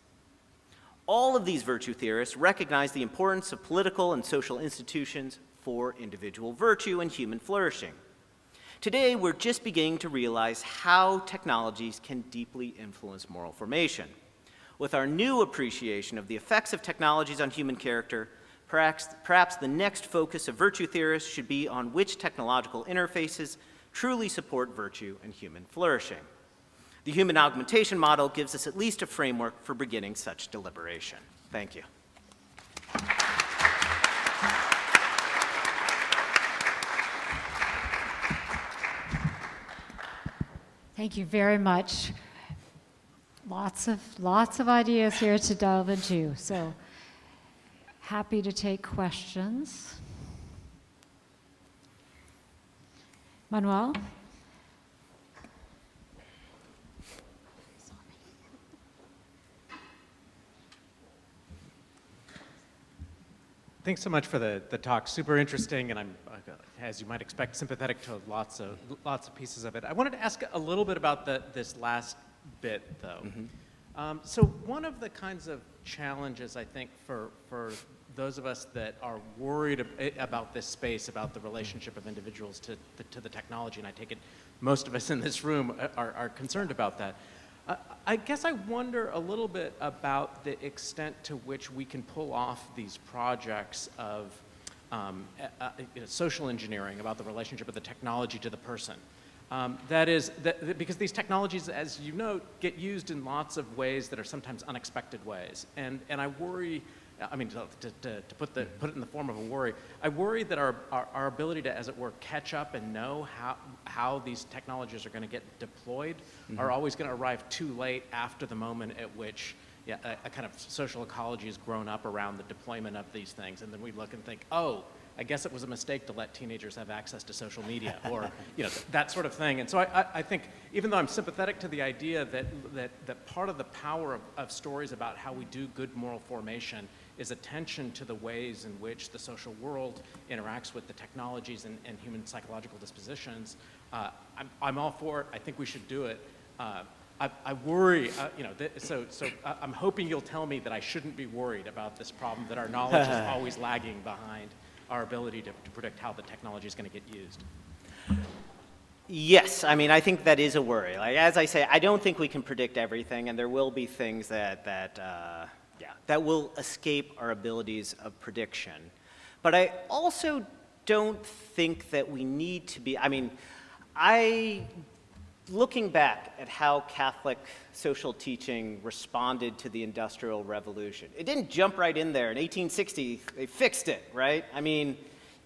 All of these virtue theorists recognize the importance of political and social institutions for individual virtue and human flourishing. Today, we're just beginning to realize how technologies can deeply influence moral formation. With our new appreciation of the effects of technologies on human character, perhaps the next focus of virtue theorists should be on which technological interfaces truly support virtue and human flourishing. The human augmentation model gives us at least a framework for beginning such deliberation. Thank you. Thank you very much. Lots of ideas here to delve into. So happy to take questions. Manuel? Thanks so much for the talk. Super interesting, and I'm, as you might expect, sympathetic to lots of pieces of it. I wanted to ask a little bit about this last bit, though. So one of the kinds of challenges, I think, for those of us that are worried about this space, about the relationship of individuals to the technology, and I take it most of us in this room are concerned about that. I guess I wonder a little bit about the extent to which we can pull off these projects of social engineering about the relationship of the technology to the person. That is, because these technologies, as you know, get used in lots of ways that are sometimes unexpected ways. And I worry, I mean, to put it in the form of a worry, I worry that our ability to, as it were, catch up and know how these technologies are going to get deployed are always going to arrive too late after the moment at which a kind of social ecology has grown up around the deployment of these things. And then we look and think, oh, I guess it was a mistake to let teenagers have access to social media, or that sort of thing. And so I think, even though I'm sympathetic to the idea that part of the power of stories about how we do good moral formation is attention to the ways in which the social world interacts with the technologies and human psychological dispositions, I'm all for it. I think we should do it. I worry, so I'm hoping you'll tell me that I shouldn't be worried about this problem, that our knowledge is always lagging behind our ability to predict how the technology is going to get used. Yes, I mean, I think that is a worry. Like, as I say, I don't think we can predict everything, and there will be things that will escape our abilities of prediction. But I also don't think that we need to be, I mean, looking back at how Catholic social teaching responded to the Industrial Revolution, it didn't jump right in there. In 1860, they fixed it, right? I mean,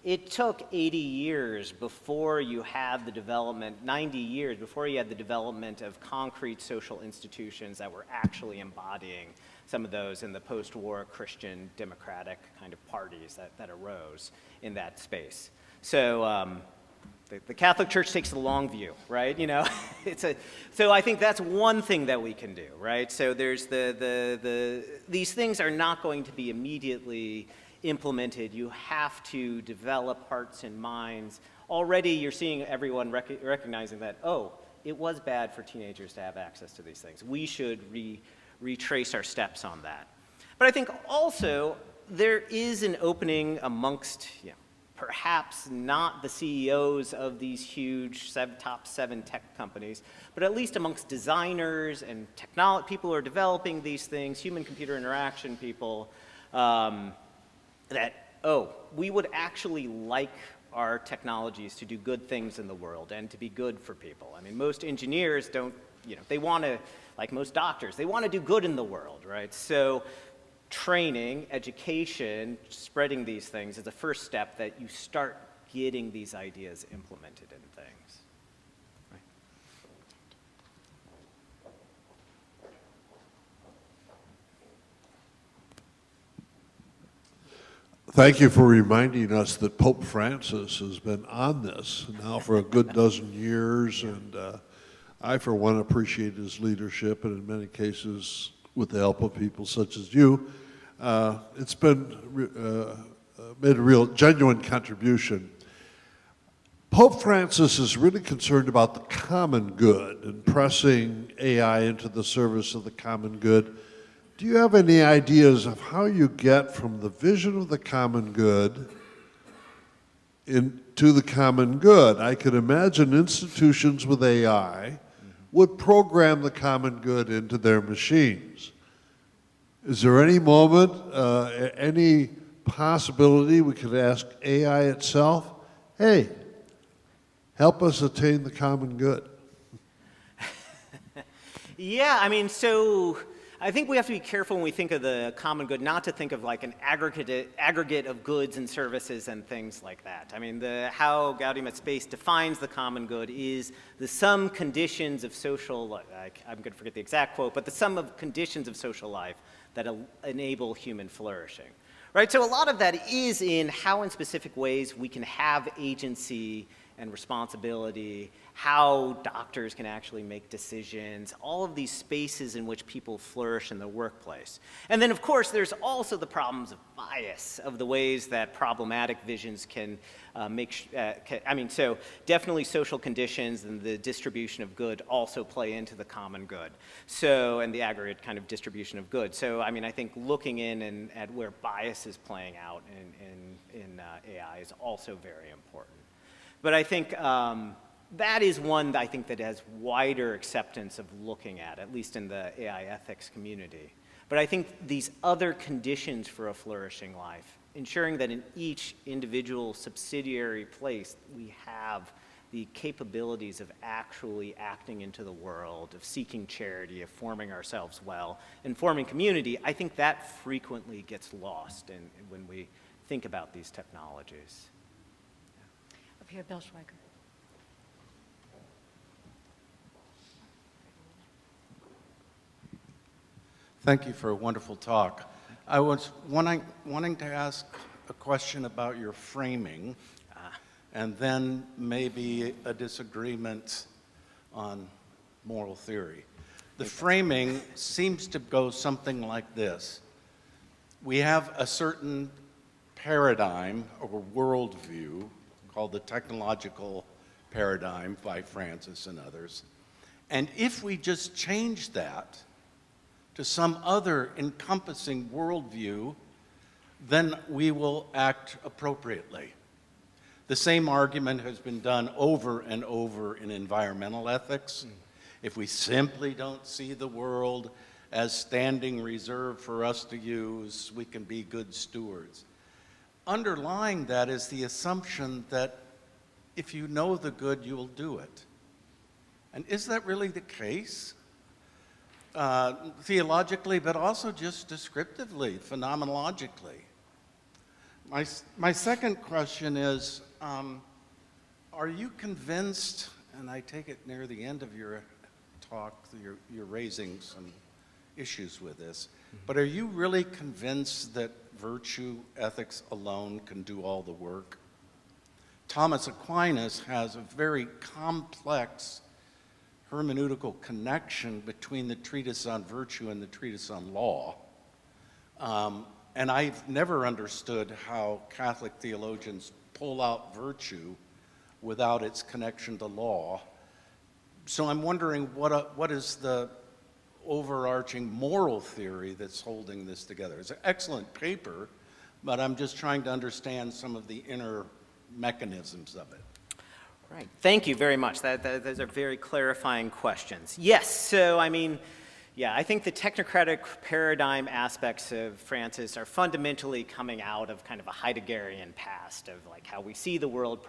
it took 80 years before you had the development, 90 years before you had the development of concrete social institutions that were actually embodying some of those in the post-war Christian democratic kind of parties that arose in that space. So the Catholic Church takes the long view, right? So I think that's one thing that we can do, right? So there's these things are not going to be immediately implemented. You have to develop hearts and minds. Already you're seeing everyone recognizing that, oh, it was bad for teenagers to have access to these things. We should retrace our steps on that. But I think also there is an opening amongst, perhaps not the CEOs of these huge top 7 tech companies, but at least amongst designers and people who are developing these things, human-computer interaction people, that, oh, we would actually like our technologies to do good things in the world and to be good for people. I mean, most engineers don't, they want to, like most doctors, they want to do good in the world, right? So training, education, spreading these things is the first step that you start getting these ideas implemented in things. Right. Thank you for reminding us that Pope Francis has been on this now for a good dozen years, and I, for one, appreciate his leadership, and in many cases, with the help of people such as you, it's been made a real, genuine contribution. Pope Francis is really concerned about the common good and pressing AI into the service of the common good. Do you have any ideas of how you get from the vision of the common good into the common good? I could imagine institutions with AI would program the common good into their machines. Is there any moment, any possibility we could ask AI itself, hey, help us attain the common good? Yeah, I mean, so I think we have to be careful when we think of the common good, not to think of like an aggregate of goods and services and things like that. I mean, how Gaudium et Spes defines the common good is the sum conditions of social, I'm going to forget the exact quote, but the sum of conditions of social life that enable human flourishing. Right, so a lot of that is in how in specific ways we can have agency and responsibility, how doctors can actually make decisions, all of these spaces in which people flourish in the workplace. And then, of course, there's also the problems of bias, of the ways that problematic visions can so definitely social conditions and the distribution of good also play into the common good. So, and the aggregate kind of distribution of good. So, I mean, I think looking in at where bias is playing out in AI is also very important. But I think that is one that I think that has wider acceptance of looking at least in the AI ethics community. But I think these other conditions for a flourishing life, ensuring that in each individual subsidiary place we have the capabilities of actually acting into the world, of seeking charity, of forming ourselves well, and forming community, I think that frequently gets lost when we think about these technologies. Up here, Bill Schweiger. Thank you for a wonderful talk. I was wanting to ask a question about your framing, and then maybe a disagreement on moral theory. The framing seems to go something like this. We have a certain paradigm or worldview called the technological paradigm by Francis and others. And if we just change that to some other encompassing worldview, then we will act appropriately. The same argument has been done over and over in environmental ethics. If we simply don't see the world as standing reserved for us to use, we can be good stewards. Underlying that is the assumption that if you know the good, you will do it. And is that really the case? Theologically, but also just descriptively, phenomenologically. My second question is, are you convinced, and I take it near the end of your talk, you're raising some issues with this, but are you really convinced that virtue ethics alone can do all the work? Thomas Aquinas has a very complex hermeneutical connection between the treatise on virtue and the treatise on law. And I've never understood how Catholic theologians pull out virtue without its connection to law. So I'm wondering what is the overarching moral theory that's holding this together? It's an excellent paper, but I'm just trying to understand some of the inner mechanisms of it. Right. Thank you very much. Those are very clarifying questions. Yes, so I mean, yeah, I think the technocratic paradigm aspects of Francis are fundamentally coming out of kind of a Heideggerian past of like how we see the world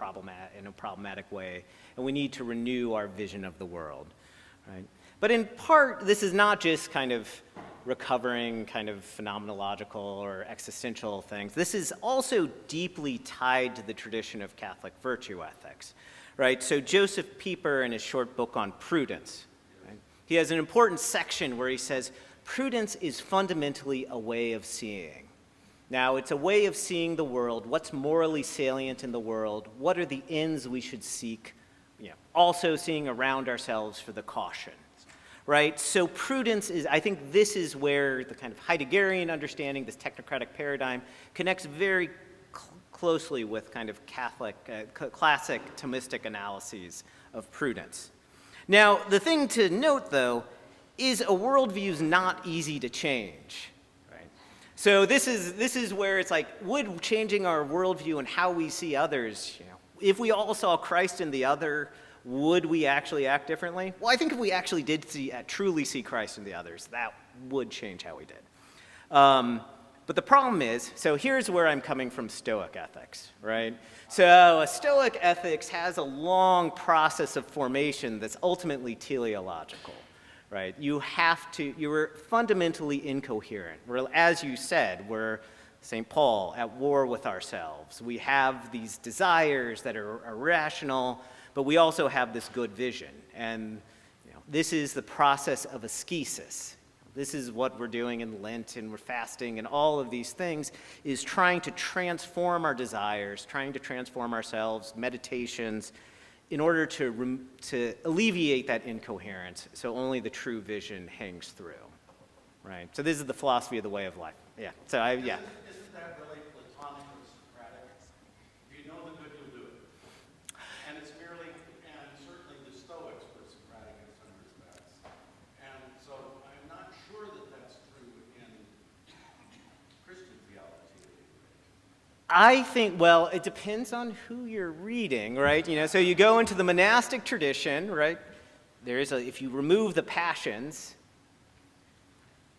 in a problematic way, and we need to renew our vision of the world, right? But in part, this is not just kind of recovering kind of phenomenological or existential things. This is also deeply tied to the tradition of Catholic virtue ethics. Right, so Joseph Pieper, in his short book on prudence, right, he has an important section where he says, prudence is fundamentally a way of seeing. Now, it's a way of seeing the world, what's morally salient in the world, what are the ends we should seek, also seeing around ourselves for the cautions, right? So prudence is, I think this is where the kind of Heideggerian understanding, this technocratic paradigm, connects very closely with kind of Catholic, classic Thomistic analyses of prudence. Now, the thing to note, though, is a worldview is not easy to change, right? So this is where it's like, would changing our worldview and how we see others, if we all saw Christ in the other, would we actually act differently? Well, I think if we actually did truly see Christ in the others, that would change how we did. But the problem is, so here's where I'm coming from Stoic ethics, right? So a Stoic ethics has a long process of formation that's ultimately teleological, right? You're fundamentally incoherent. As you said, we're St. Paul, at war with ourselves. We have these desires that are irrational, but we also have this good vision. And this is the process of ascesis. This is what we're doing in Lent, and we're fasting, and all of these things is trying to transform our desires, trying to transform ourselves, meditations, in order to alleviate that incoherence, so only the true vision hangs through, right? So this is the philosophy of the way of life. Yeah. So yeah. Isn't that really Platonic or Socratic? If you know the good, you'll do it. And it's merely, and certainly the Stoics were Socratic in some respects. And so I'm not sure that that's true in Christian theology. I think, well, it depends on who you're reading, right? You know, so you go into the monastic tradition, right? There is if you remove the passions,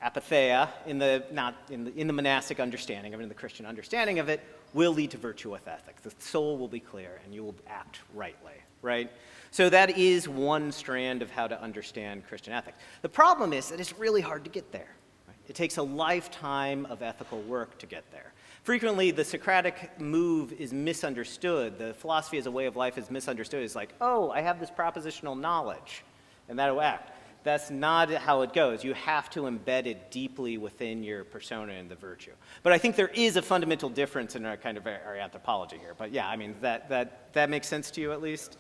apatheia in the monastic understanding of it, in the Christian understanding of it, will lead to virtuous ethics. The soul will be clear and you will act rightly, right? So that is one strand of how to understand Christian ethics. The problem is that it's really hard to get there. Right? It takes a lifetime of ethical work to get there. Frequently, the Socratic move is misunderstood. The philosophy as a way of life is misunderstood. It's like, oh, I have this propositional knowledge, and that'll act. That's not how it goes. You have to embed it deeply within your persona and the virtue. But I think there is a fundamental difference in our kind of our anthropology here. But yeah, I mean, that makes sense to you at least?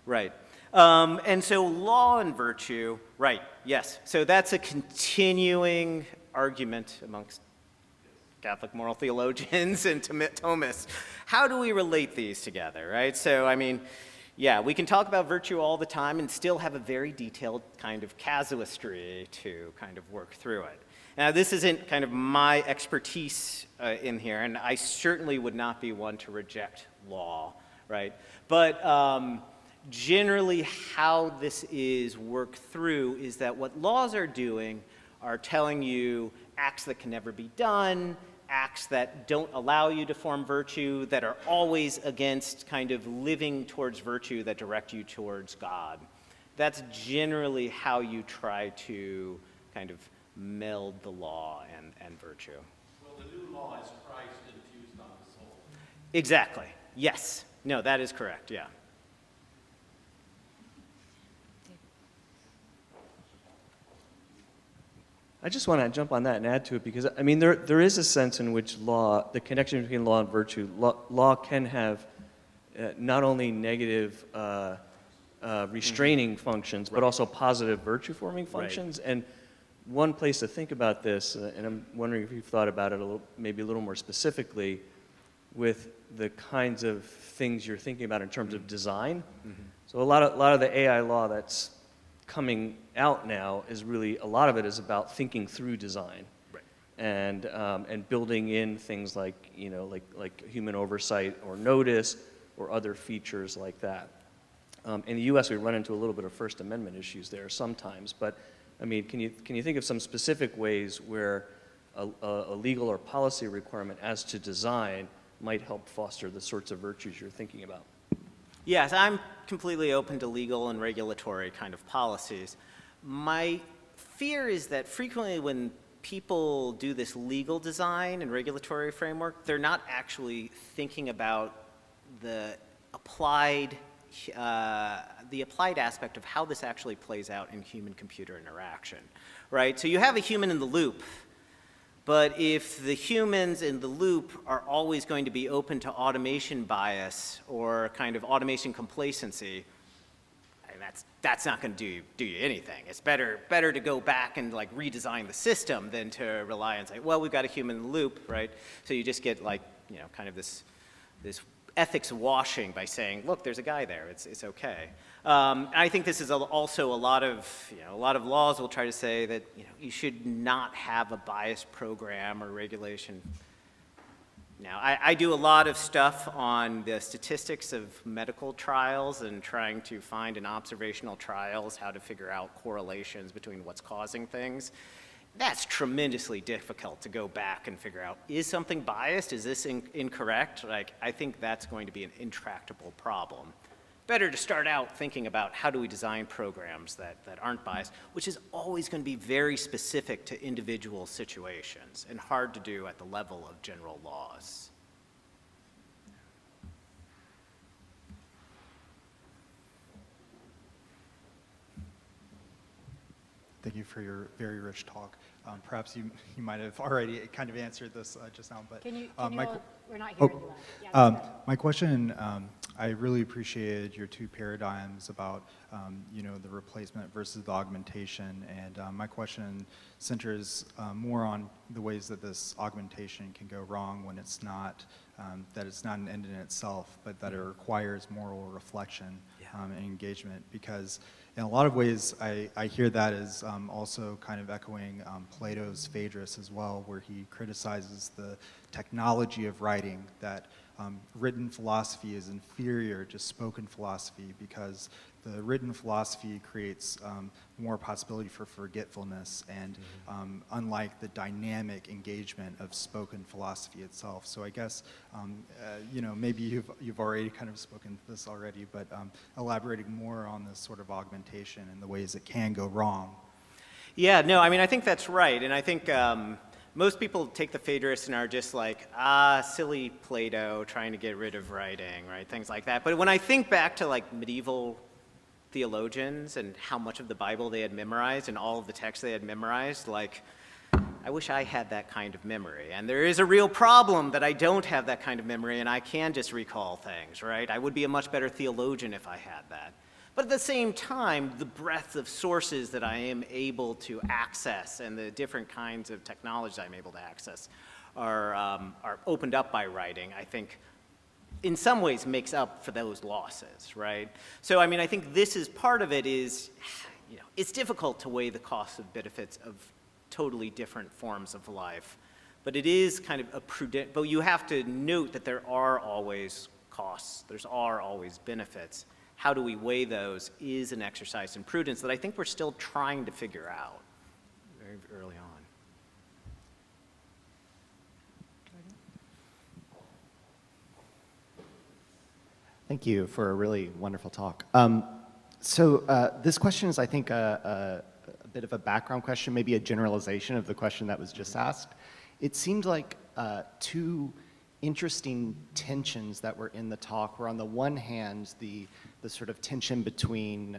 Right. And so law and virtue, right, yes. So that's a continuing argument amongst Catholic moral theologians and Thomists. How do we relate these together, right? So, I mean, yeah, we can talk about virtue all the time and still have a very detailed kind of casuistry to kind of work through it. Now, this isn't kind of my expertise in here, and I certainly would not be one to reject law, right? But generally how this is worked through is that what laws are doing are telling you acts that can never be done, acts that don't allow you to form virtue, that are always against kind of living towards virtue that direct you towards God. That's generally how you try to kind of meld the law and virtue. Well, the new law is Christ infused on the soul. Exactly. Yes. No, that is correct. Yeah. I just want to jump on that and add to it because, I mean, there is a sense in which law, the connection between law and virtue, law can have not only negative restraining functions, but also positive virtue-forming functions. Right. And one place to think about this, and I'm wondering if you've thought about it maybe a little more specifically, with the kinds of things you're thinking about in terms of design. Mm-hmm. So a lot of the AI law that's coming out now is really, a lot of it is about thinking through design. Right. And building in things like, you know, like human oversight or notice or other features like that. In the U.S., we run into a little bit of First Amendment issues there sometimes, but I mean, can you think of some specific ways where a legal or policy requirement as to design might help foster the sorts of virtues you're thinking about? Yes, I'm completely open to legal and regulatory kind of policies. My fear is that frequently when people do this legal design and regulatory framework, they're not actually thinking about the applied aspect of how this actually plays out in human-computer interaction, right? So you have a human in the loop, but if the humans in the loop are always going to be open to automation bias or kind of automation complacency, and that's not going to do you anything. It's better to go back and like redesign the system than to rely on say, well, we've got a human in the loop, right? So you just get like, you know, kind of this ethics washing by saying, look, there's a guy there, it's okay. I think this is also a lot of laws will try to say that, you know, you should not have a biased program or regulation. Now, I do a lot of stuff on the statistics of medical trials and trying to find in observational trials how to figure out correlations between what's causing things. That's tremendously difficult to go back and figure out, is something biased? Is this incorrect? Like, I think that's going to be an intractable problem. Better to start out thinking about how do we design programs that aren't biased, which is always going to be very specific to individual situations and hard to do at the level of general laws. Thank you for your very rich talk. Perhaps you might have already kind of answered this just now, but Can you my, we're not oh, hearing you. Yeah, that's better. my question, I really appreciated your two paradigms about, the replacement versus the augmentation, and my question centers more on the ways that this augmentation can go wrong when it's not, that it's not an end in itself, but that it requires moral reflection and engagement, because in a lot of ways, I hear that as also kind of echoing Plato's Phaedrus as well, where he criticizes the technology of writing, that written philosophy is inferior to spoken philosophy because the written philosophy creates more possibility for forgetfulness, and unlike the dynamic engagement of spoken philosophy itself. So I guess, maybe you've already kind of spoken to this already, but elaborating more on this sort of augmentation and the ways it can go wrong. Yeah, no, I mean, I think that's right. And I think most people take the Phaedrus and are just like, silly Plato trying to get rid of writing, right? Things like that. But when I think back to like medieval theologians and how much of the Bible they had memorized and all of the texts they had memorized, like, I wish I had that kind of memory. And there is a real problem that I don't have that kind of memory and I can just recall things, right? I would be a much better theologian if I had that. But at the same time, the breadth of sources that I am able to access and the different kinds of technologies I'm able to access are opened up by writing, I think, in some ways makes up for those losses, right? So, I mean, I think this is part of it is, it's difficult to weigh the costs of benefits of totally different forms of life. But it is kind of a prudent, but you have to note that there are always costs, there are always benefits. How do we weigh those is an exercise in prudence that I think we're still trying to figure out very early on. Thank you for a really wonderful talk. This question is, I think, a bit of a background question, maybe a generalization of the question that was just asked. It seemed like two interesting tensions that were in the talk were, on the one hand, the sort of tension between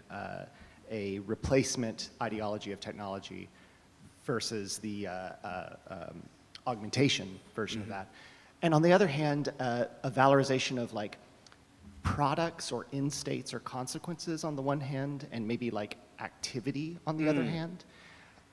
a replacement ideology of technology versus the augmentation version of that. And on the other hand, a valorization of like products or end states or consequences on the one hand, and maybe like activity on the other hand.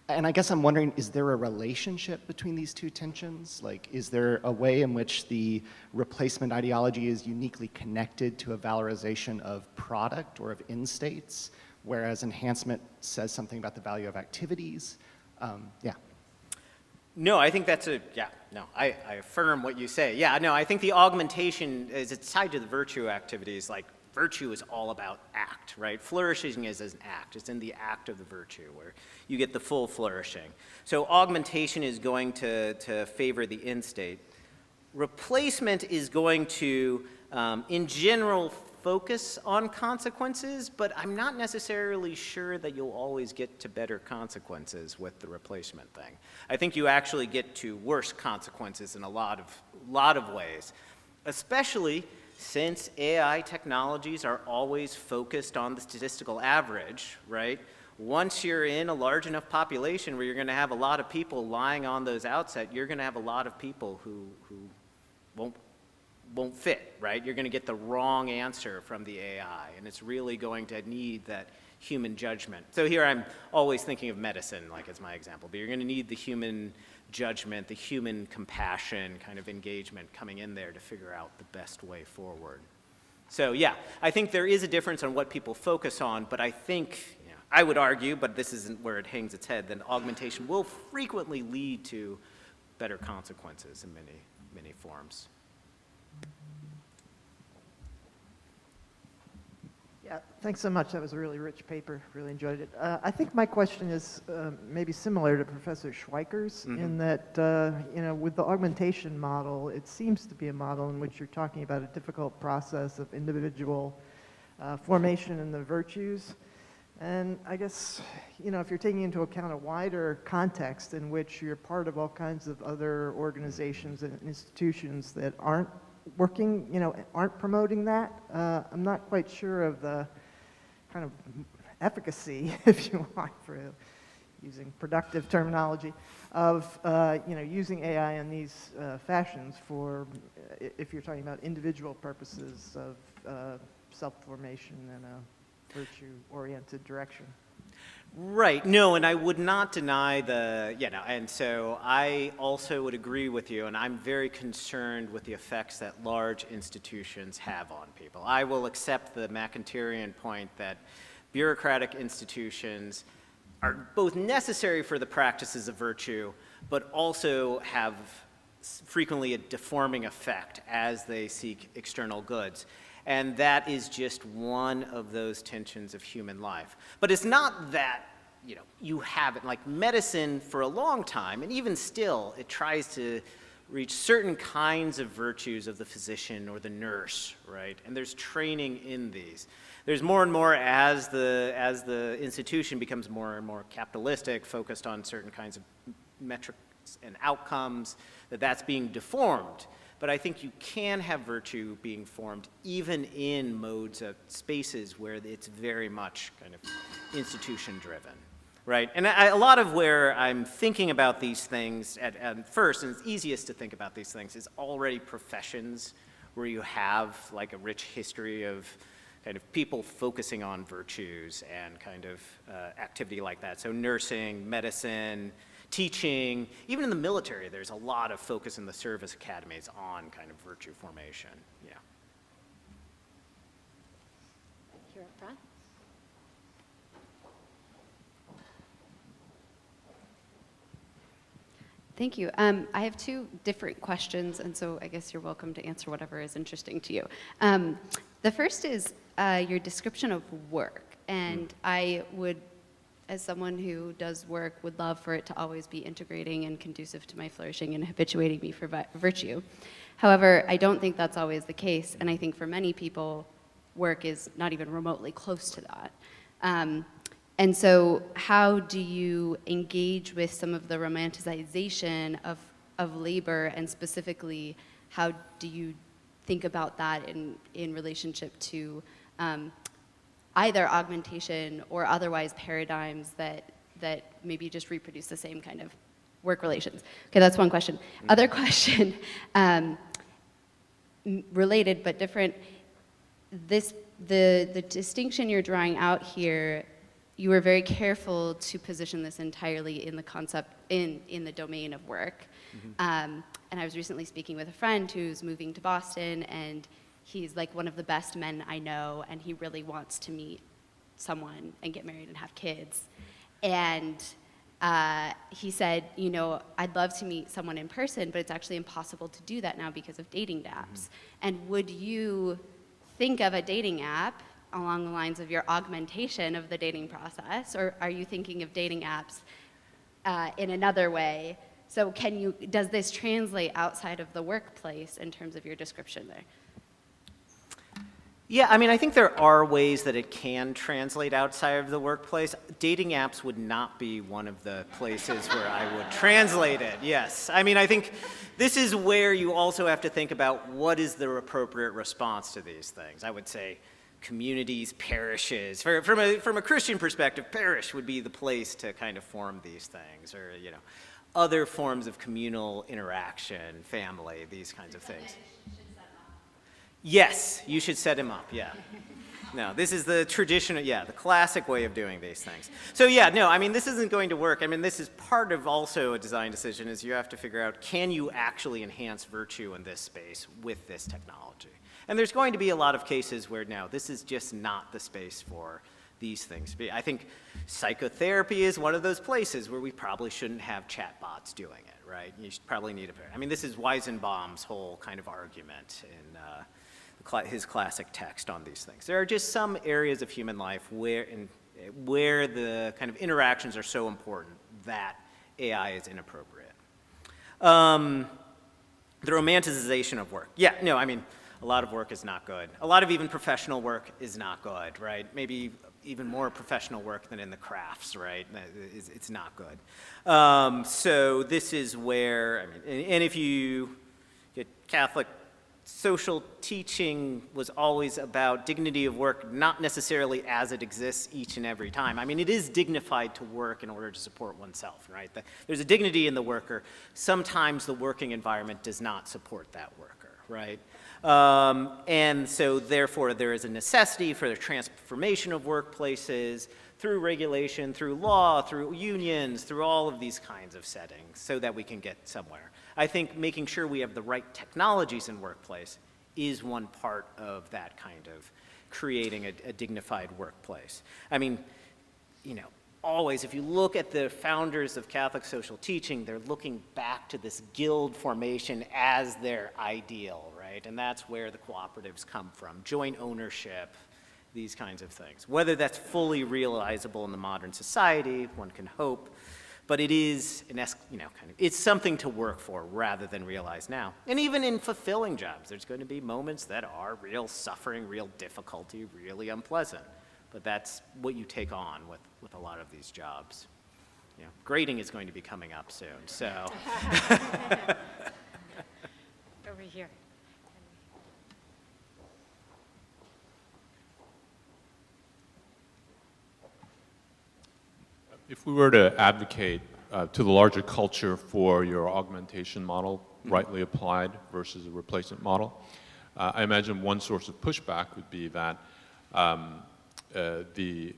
And I guess I'm wondering, is there a relationship between these two tensions? Like, is there a way in which the replacement ideology is uniquely connected to a valorization of product or of end states, whereas enhancement says something about the value of activities? Yeah. No, I think that's I affirm what you say. Yeah, no, I think the augmentation it's tied to the virtue activities. Like, virtue is all about act, right? Flourishing is an act. It's in the act of the virtue where you get the full flourishing. So augmentation is going to favor the end state. Replacement is going to, in general, focus on consequences, but I'm not necessarily sure that you'll always get to better consequences with the replacement thing. I think you actually get to worse consequences in a lot of ways, especially since AI technologies are always focused on the statistical average, right? Once you're in a large enough population where you're going to have a lot of people lying on those outset, you're going to have a lot of people who won't fit, right? You're going to get the wrong answer from the AI, and it's really going to need that human judgment. So here I'm always thinking of medicine, like as my example, but you're going to need the human judgment, the human compassion kind of engagement coming in there to figure out the best way forward. So yeah, I think there is a difference on what people focus on, but I think, I would argue, but this isn't where it hangs its head, that augmentation will frequently lead to better consequences in many forms. Yeah, thanks so much. That was a really rich paper. Really enjoyed it. I think my question is maybe similar to Professor Schweiker's in that, with the augmentation model, it seems to be a model in which you're talking about a difficult process of individual formation in the virtues. And I guess, if you're taking into account a wider context in which you're part of all kinds of other organizations and institutions that aren't working, aren't promoting that, I'm not quite sure of the kind of efficacy, if you want, for using productive terminology, of using AI in these fashions for, if you're talking about individual purposes of self-formation in a virtue-oriented direction. Right. No, and I would not deny and so I also would agree with you, and I'm very concerned with the effects that large institutions have on people. I will accept the McIntyrean point that bureaucratic institutions are both necessary for the practices of virtue, but also have frequently a deforming effect as they seek external goods. And that is just one of those tensions of human life. But it's not that, you haven't, like medicine for a long time, and even still, it tries to reach certain kinds of virtues of the physician or the nurse, right? And there's training in these. There's more and more as the institution becomes more and more capitalistic, focused on certain kinds of metrics and outcomes, that's being deformed. But I think you can have virtue being formed even in modes of spaces where it's very much kind of institution-driven, right? And a lot of where I'm thinking about these things at first, and it's easiest to think about these things, is already professions where you have like a rich history of kind of people focusing on virtues and kind of activity like that. So nursing, medicine, teaching, even in the military, there's a lot of focus in the service academies on kind of virtue formation. Yeah. Here up front. Thank you. I have two different questions, and so I guess you're welcome to answer whatever is interesting to you. The first is your description of work, and I would, as someone who does work, would love for it to always be integrating and conducive to my flourishing and habituating me for virtue. However, I don't think that's always the case, and I think for many people, work is not even remotely close to that. And so how do you engage with some of the romanticization of labor, and specifically, how do you think about that in relationship to either augmentation or otherwise paradigms that maybe just reproduce the same kind of work relations? Okay, that's one question. Other question, related but different, the distinction you're drawing out here, you were very careful to position this entirely in the concept, in the domain of work. And I was recently speaking with a friend who's moving to Boston, and he's like one of the best men I know, and he really wants to meet someone and get married and have kids. And he said, I'd love to meet someone in person, but it's actually impossible to do that now because of dating apps. And would you think of a dating app along the lines of your augmentation of the dating process, or are you thinking of dating apps in another way? So does this translate outside of the workplace in terms of your description there? Yeah, I mean, I think there are ways that it can translate outside of the workplace. Dating apps would not be one of the places where I would translate it, yes. I mean, I think this is where you also have to think about what is the appropriate response to these things. I would say communities, parishes. From a Christian perspective, parish would be the place to kind of form these things, or other forms of communal interaction, family, these kinds of things. Yes, you should set him up, yeah. No, this is the traditional, the classic way of doing these things. So no, I mean, this isn't going to work. I mean, this is part of also a design decision, is you have to figure out, can you actually enhance virtue in this space with this technology? And there's going to be a lot of cases where, no, this is just not the space for these things. I think psychotherapy is one of those places where we probably shouldn't have chatbots doing it, right? You should probably need I mean, this is Weizenbaum's whole kind of argument in his classic text on these things. There are just some areas of human life where the kind of interactions are so important that AI is inappropriate. The romanticization of work. Yeah, no, I mean, a lot of work is not good. A lot of even professional work is not good, right? Maybe even more professional work than in the crafts, right? It's not good. So this is where, I mean, and if you get Catholic social teaching was always about dignity of work, not necessarily as it exists each and every time. I mean, it is dignified to work in order to support oneself, right? There's a dignity in the worker. Sometimes the working environment does not support that worker, right? And so therefore there is a necessity for the transformation of workplaces through regulation, through law, through unions, through all of these kinds of settings so that we can get somewhere. I think making sure we have the right technologies in workplace is one part of that kind of creating a dignified workplace. I mean, you know, always, if you look at the founders of Catholic social teaching, they're looking back to this guild formation as their ideal, right? And that's where the cooperatives come from, joint ownership, these kinds of things. Whether that's fully realizable in the modern society, one can hope, but it is, it's something to work for rather than realize now. And even in fulfilling jobs, there's going to be moments that are real suffering, real difficulty, really unpleasant. But that's what you take on with a lot of these jobs. You know, grading is going to be coming up soon, so. Over here. If we were to advocate to the larger culture for your augmentation model, rightly applied versus a replacement model, I imagine one source of pushback would be that the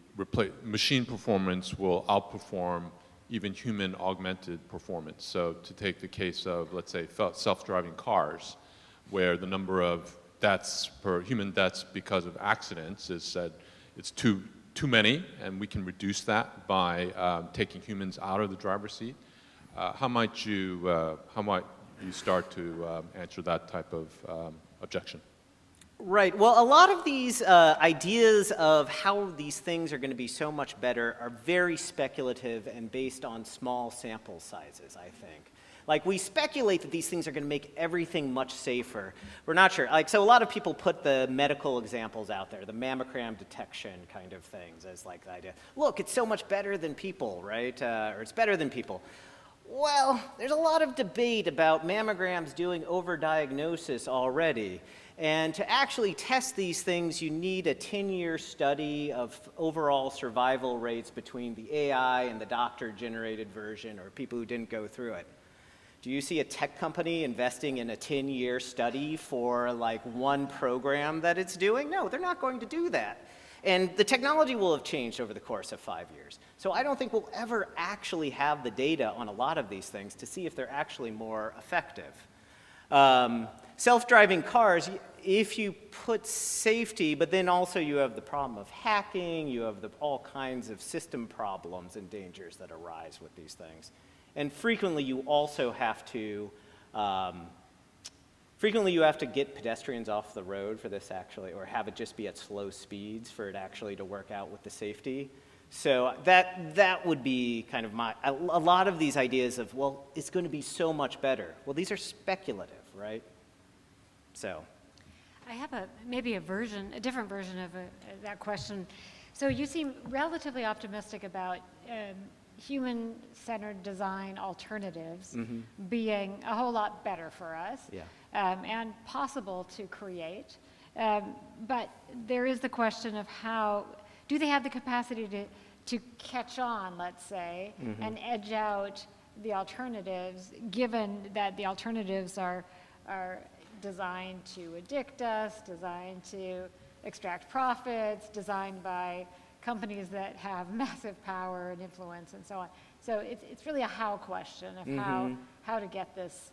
machine performance will outperform even human augmented performance. So to take the case of, let's say, self-driving cars, where the number of deaths per human deaths because of accidents is said it's too many, and we can reduce that by taking humans out of the driver's seat. How might you start to answer that type of objection? Right. Well, a lot of these ideas of how these things are going to be so much better are very speculative and based on small sample sizes, I think. Like, we speculate that these things are going to make everything much safer. We're not sure. Like, so a lot of people put the medical examples out there, the mammogram detection kind of things as like the idea. Look, it's so much better than people, right? Or it's better than people. Well, there's a lot of debate about mammograms doing overdiagnosis already. And to actually test these things, you need a 10-year study of overall survival rates between the AI and the doctor-generated version or people who didn't go through it. Do you see a tech company investing in a 10-year study for like one program that it's doing? No, they're not going to do that. And the technology will have changed over the course of 5 years. So I don't think we'll ever actually have the data on a lot of these things to see if they're actually more effective. Self-driving cars, if you put safety, but then also you have the problem of hacking, you have all kinds of system problems and dangers that arise with these things. And frequently you also have to, get pedestrians off the road for this actually, or have it just be at slow speeds for it actually to work out with the safety. So that would be kind of a lot of these ideas of, well, it's going to be so much better. Well, these are speculative, right? So. I have maybe a different version of that question. So you seem relatively optimistic about human-centered design alternatives being a whole lot better for us and possible to create. But there is the question of how, do they have the capacity to catch on, let's say, and edge out the alternatives, given that the alternatives are designed to addict us, designed to extract profits, designed by companies that have massive power and influence and so on. So it's really a how question of how to get this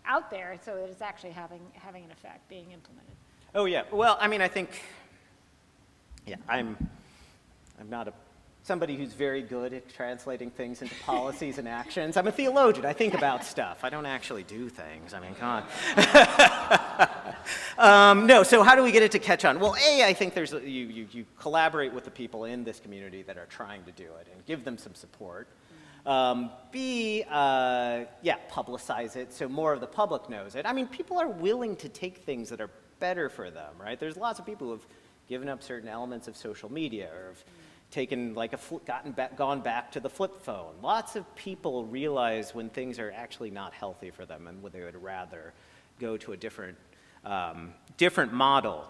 out there so that it's actually having an effect, being implemented. Oh yeah, well, I mean, I think, I'm not somebody who's very good at translating things into policies and actions. I'm a theologian. I think about stuff. I don't actually do things. I mean, come on. No, so how do we get it to catch on? Well, A, I think there's you collaborate with the people in this community that are trying to do it and give them some support. B, publicize it so more of the public knows it. I mean, people are willing to take things that are better for them, right? There's lots of people who have given up certain elements of social media or have taken like gone back to the flip phone. Lots of people realize when things are actually not healthy for them and they would rather go to a different different model.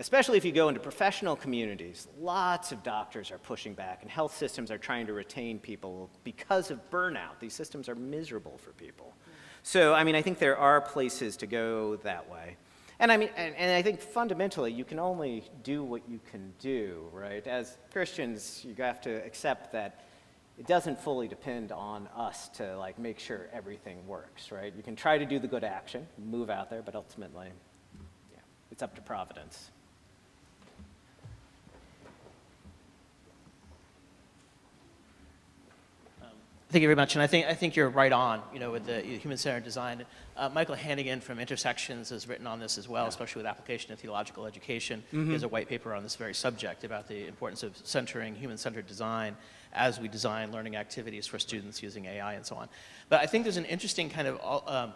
Especially if you go into professional communities, lots of doctors are pushing back, and health systems are trying to retain people because of burnout. These systems are miserable for people. So, I mean, I think there are places to go that way. And I mean, and I think fundamentally, you can only do what you can do, right? As Christians, you have to accept that it doesn't fully depend on us to like make sure everything works, right? You can try to do the good action, move out there, but ultimately, yeah, it's up to providence. Thank you very much, and I think you're right on, you know, with the human-centered design. Michael Hannigan from Intersections has written on this as well, especially with application of theological education. He has a white paper on this very subject about the importance of centering human-centered design as we design learning activities for students using AI and so on. But I think there's an interesting kind of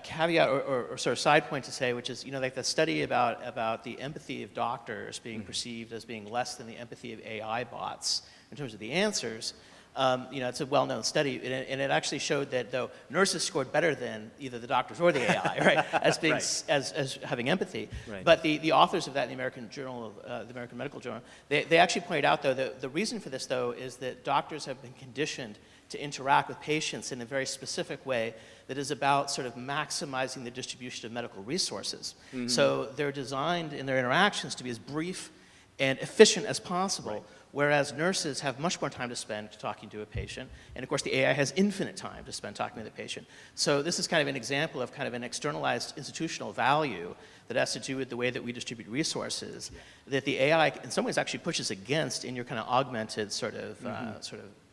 caveat or sort of side point to say, which is, you know, like the study about the empathy of doctors being perceived as being less than the empathy of AI bots in terms of the answers. You know, it's a well-known study, and it actually showed that though nurses scored better than either the doctors or the AI, right, as being as having empathy. Right. But the authors of that in the American Journal, the American Medical Journal, they actually pointed out though that the reason for this though is that doctors have been conditioned to interact with patients in a very specific way that is about sort of maximizing the distribution of medical resources. So they're designed in their interactions to be as brief and efficient as possible. Whereas nurses have much more time to spend talking to a patient, and of course the AI has infinite time to spend talking to the patient. So this is kind of an example of kind of an externalized institutional value that has to do with the way that we distribute resources, that the AI in some ways actually pushes against in your kind of augmented sort of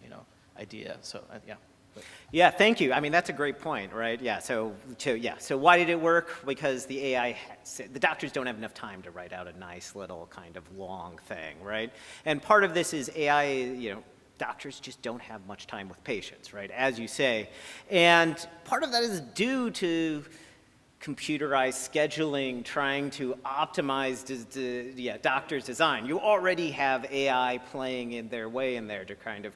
you know, idea. So yeah. Yeah, thank you. I mean, that's a great point, right? Yeah, so why did it work? Because the AI, the doctors don't have enough time to write out a nice little kind of long thing, right? And part of this is AI, you know, doctors just don't have much time with patients, right? As you say. And part of that is due to computerized scheduling, trying to optimize doctors' design. You already have AI playing in their way in there to kind of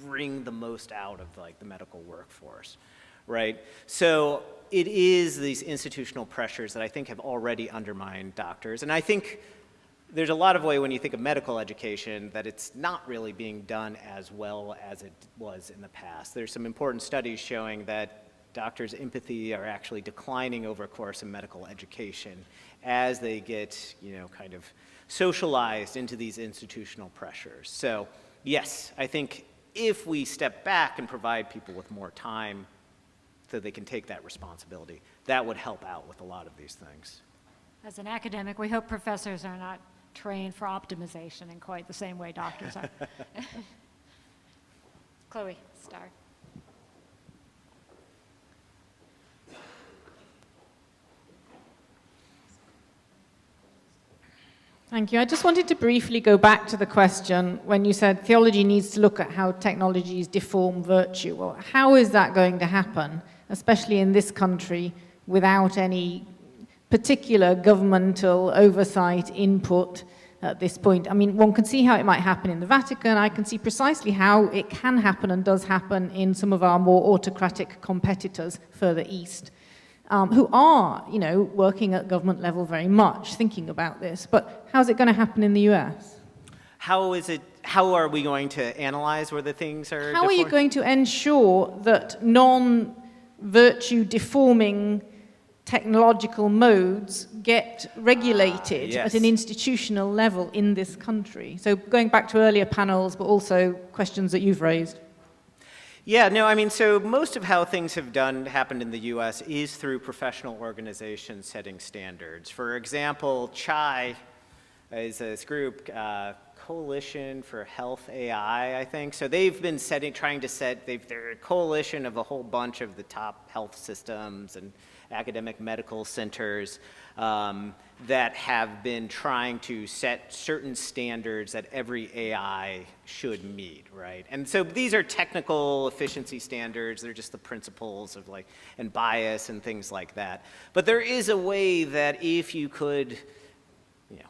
bring the most out of like the medical workforce, right? So it is these institutional pressures that I think have already undermined doctors. And I think there's a lot of way when you think of medical education that it's not really being done as well as it was in the past. There's some important studies showing that doctors' empathy are actually declining over a course of medical education as they get, you know, kind of socialized into these institutional pressures. So yes, I think if we step back and provide people with more time so they can take that responsibility, that would help out with a lot of these things. As an academic, we hope professors are not trained for optimization in quite the same way doctors are. Chloe, Starr. Thank you. I just wanted to briefly go back to the question when you said theology needs to look at how technologies deform virtue. Well, how is that going to happen, especially in this country, without any particular governmental oversight input at this point? I mean, one can see how it might happen in the Vatican. I can see precisely how it can happen and does happen in some of our more autocratic competitors further east. Who are, you know, working at government level very much, thinking about this. But how's it going to happen in the US? How are we going to analyze where the things are How are you going to ensure that non-virtue deforming technological modes get regulated at an institutional level in this country? So going back to earlier panels, but also questions that you've raised. Yeah, no, I mean, so most of how things have happened in the US is through professional organizations setting standards. For example, CHAI is this group, Coalition for Health AI, I think. So they've been they're a coalition of a whole bunch of the top health systems and academic medical centers that have been trying to set certain standards that every AI should meet, right? And so these are technical efficiency standards. They're just the principles of like, and bias and things like that. But there is a way that if you could, you know,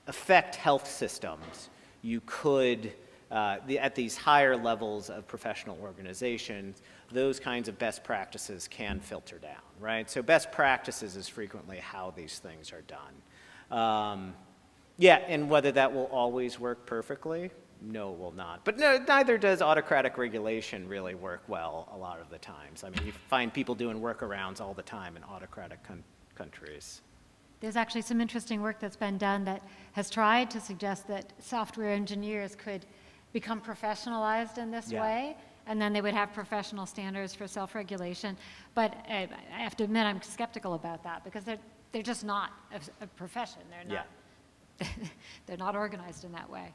affect health systems, you could at these higher levels of professional organizations, those kinds of best practices can filter down, right? So best practices is frequently how these things are done. Yeah, and whether that will always work perfectly, no, it will not. But no, neither does autocratic regulation really work well a lot of the times. I mean, you find people doing workarounds all the time in autocratic countries. There's actually some interesting work that's been done that has tried to suggest that software engineers could become professionalized in this way, and then they would have professional standards for self-regulation. But I have to admit, I'm skeptical about that because they're just not a profession. They're not, they're not organized in that way.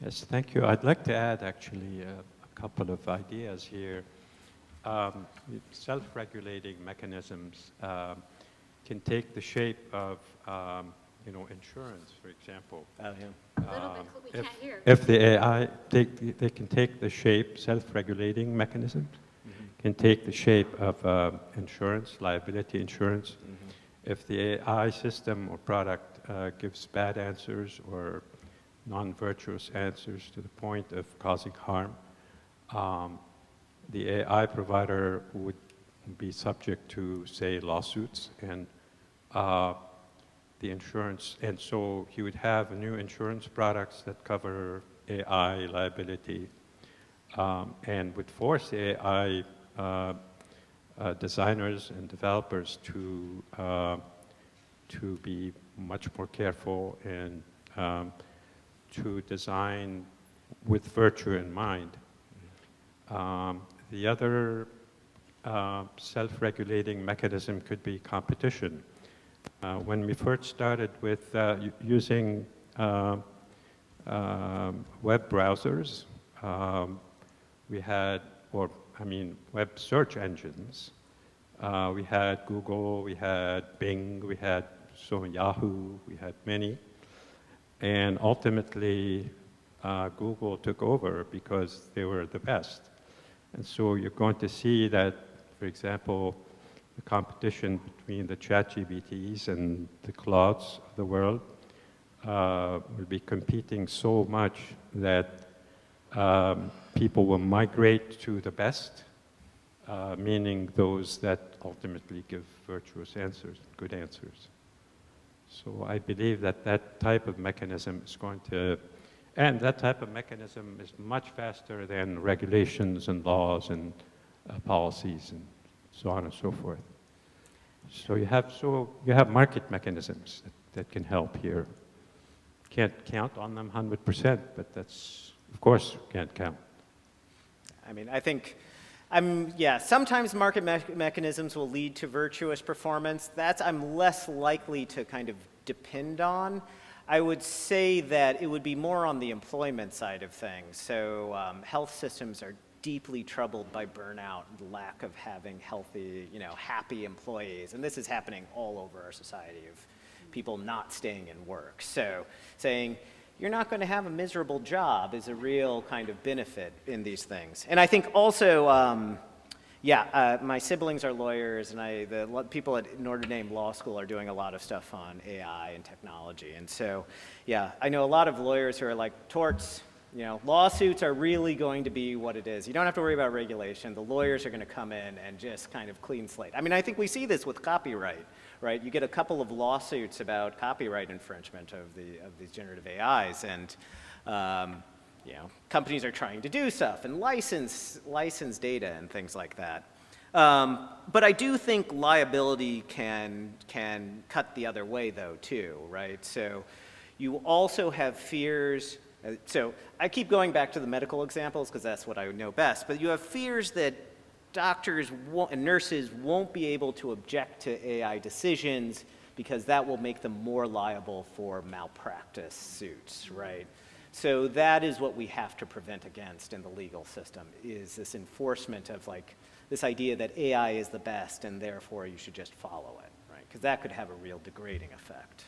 Yes, thank you. I'd like to add actually a couple of ideas here. Self-regulating mechanisms can take the shape of, insurance, for example. Oh, yeah. We can't hear. If the AI, they can take the shape, self-regulating mechanisms can take the shape of insurance, liability insurance. If the AI system or product gives bad answers or non-virtuous answers to the point of causing harm, the AI provider would be subject to, say, lawsuits and the insurance, and so he would have new insurance products that cover AI liability and would force the AI designers and developers to be much more careful and to design with virtue in mind. The other self-regulating mechanism could be competition. When we first started with using web browsers, we had, web search engines. We had Google, we had Bing, we had Yahoo, we had many. And ultimately, Google took over because they were the best. And so you're going to see that, for example, the competition between the ChatGPTs and the Claudes of the world will be competing so much that people will migrate to the best, meaning those that ultimately give virtuous answers, good answers. So I believe that that type of mechanism is going to, and that type of mechanism is much faster than regulations and laws and policies and so on and so forth. So you have market mechanisms that can help here. Can't count on them 100%, but that's, of course, can't count. I mean, I think, sometimes market mechanisms will lead to virtuous performance. That's I'm less likely to kind of depend on. I would say that it would be more on the employment side of things. So health systems are deeply troubled by burnout and lack of having healthy, happy employees. And this is happening all over our society of people not staying in work. So saying, you're not going to have a miserable job is a real kind of benefit in these things. And I think also, my siblings are lawyers, and the people at Notre Dame Law School are doing a lot of stuff on AI and technology. And so, I know a lot of lawyers who are like, torts, lawsuits are really going to be what it is. You don't have to worry about regulation. The lawyers are going to come in and just kind of clean slate. I mean, I think we see this with copyright, right? You get a couple of lawsuits about copyright infringement of these generative AIs, and companies are trying to do stuff and license data and things like that. But I do think liability can cut the other way, though, too, right? So you also have fears. So I keep going back to the medical examples because that's what I know best. But you have fears that doctors and nurses won't be able to object to AI decisions because that will make them more liable for malpractice suits, right? So that is what we have to prevent against in the legal system, is this enforcement of this idea that AI is the best and therefore you should just follow it, right? Because that could have a real degrading effect.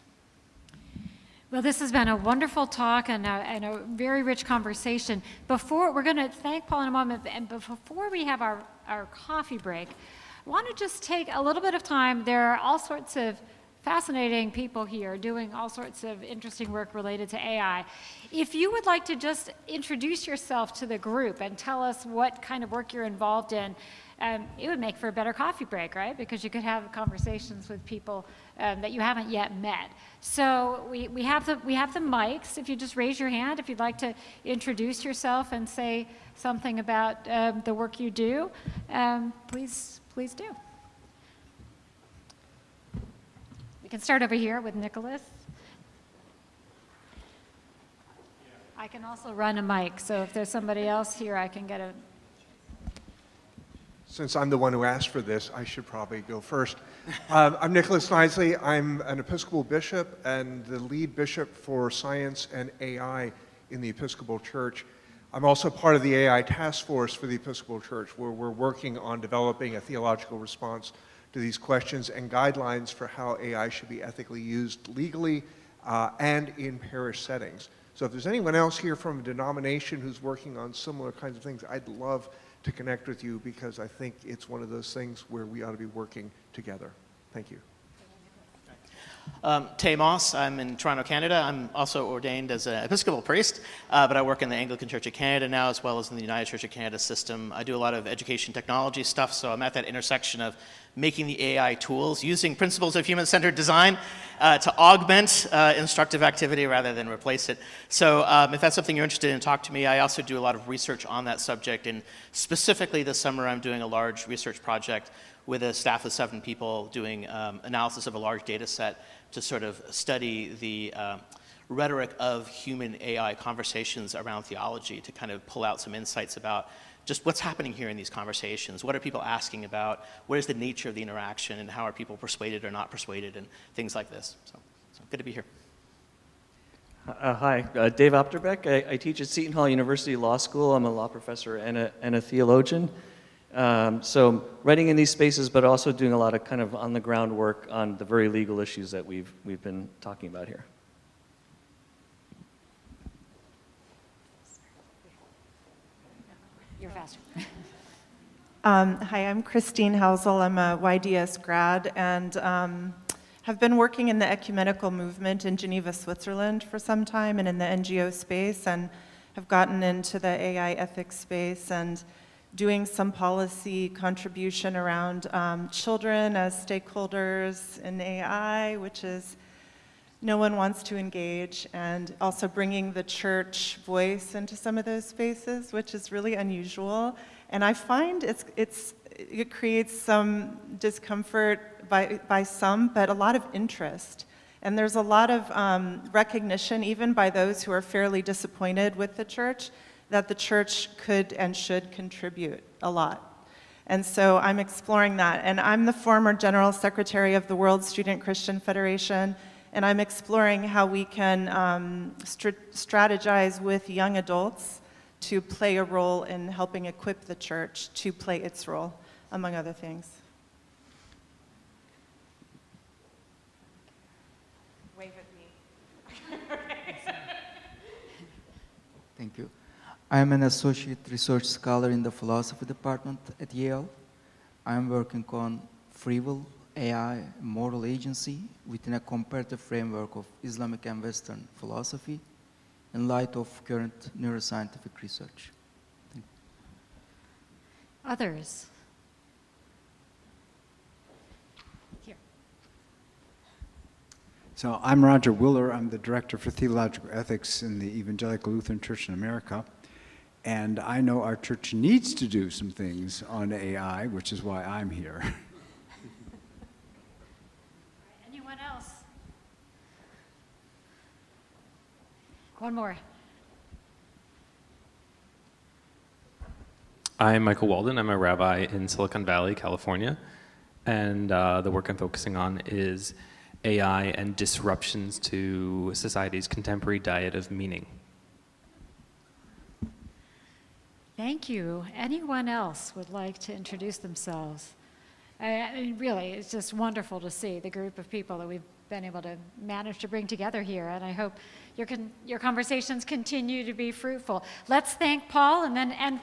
Well, this has been a wonderful talk and a very rich conversation. We're going to thank Paul in a moment, and before we have our coffee break, I want to just take a little bit of time. There are all sorts of fascinating people here doing all sorts of interesting work related to AI. If you would like to just introduce yourself to the group and tell us what kind of work you're involved in, it would make for a better coffee break, right? Because you could have conversations with people that you haven't yet met. So we have the mics. If you just raise your hand, if you'd like to introduce yourself and say something about the work you do, please do. We can start over here with Nicholas. I can also run a mic, so if there's somebody else here, I can get a... Since I'm the one who asked for this, I should probably go first. I'm Nicholas Knisely. I'm an Episcopal bishop and the lead bishop for science and AI in the Episcopal Church. I'm also part of the AI task force for the Episcopal Church, where we're working on developing a theological response to these questions and guidelines for how AI should be ethically used legally and in parish settings. So if there's anyone else here from a denomination who's working on similar kinds of things, I'd love to connect with you because I think it's one of those things where we ought to be working together. Thank you. Tay Moss, I'm in Toronto, Canada. I'm also ordained as an Episcopal priest, but I work in the Anglican Church of Canada now, as well as in the United Church of Canada system. I do a lot of education technology stuff, so I'm at that intersection of making the AI tools, using principles of human-centered design to augment instructive activity rather than replace it. So if that's something you're interested in, talk to me. I also do a lot of research on that subject, and specifically this summer I'm doing a large research project with a staff of 7 people doing analysis of a large data set to sort of study the rhetoric of human-AI conversations around theology, to kind of pull out some insights about just what's happening here in these conversations. What are people asking about? What is the nature of the interaction, and how are people persuaded or not persuaded, and things like this. So good to be here. Hi, Dave Opterbeck. I teach at Seton Hall University Law School. I'm a law professor and a theologian. So writing in these spaces, but also doing a lot of kind of on-the-ground work on the very legal issues that we've been talking about here. You're faster. Hi, I'm Christine Housel. I'm a YDS grad and have been working in the ecumenical movement in Geneva, Switzerland for some time, and in the NGO space, and have gotten into the AI ethics space and doing some policy contribution around children as stakeholders in AI, which is no one wants to engage, and also bringing the church voice into some of those spaces, which is really unusual. And I find it creates some discomfort by some, but a lot of interest. And there's a lot of recognition, even by those who are fairly disappointed with the church, that the church could and should contribute a lot. And so I'm exploring that. And I'm the former General Secretary of the World Student Christian Federation, and I'm exploring how we can strategize with young adults to play a role in helping equip the church to play its role, among other things. Wave at me. Thank you. I am an associate research scholar in the philosophy department at Yale. I am working on free will, AI, moral agency within a comparative framework of Islamic and Western philosophy in light of current neuroscientific research. Thank you. Others? Here. So I'm Roger Willer. I'm the Director for Theological Ethics in the Evangelical Lutheran Church in America. And I know our church needs to do some things on AI, which is why I'm here. Anyone else? One more. I'm Michael Walden. I'm a rabbi in Silicon Valley, California. And the work I'm focusing on is AI and disruptions to society's contemporary diet of meaning. Thank you. Anyone else would like to introduce themselves? I mean, really, it's just wonderful to see the group of people that we've been able to manage to bring together here, and I hope your conversations continue to be fruitful. Let's thank Paul, and then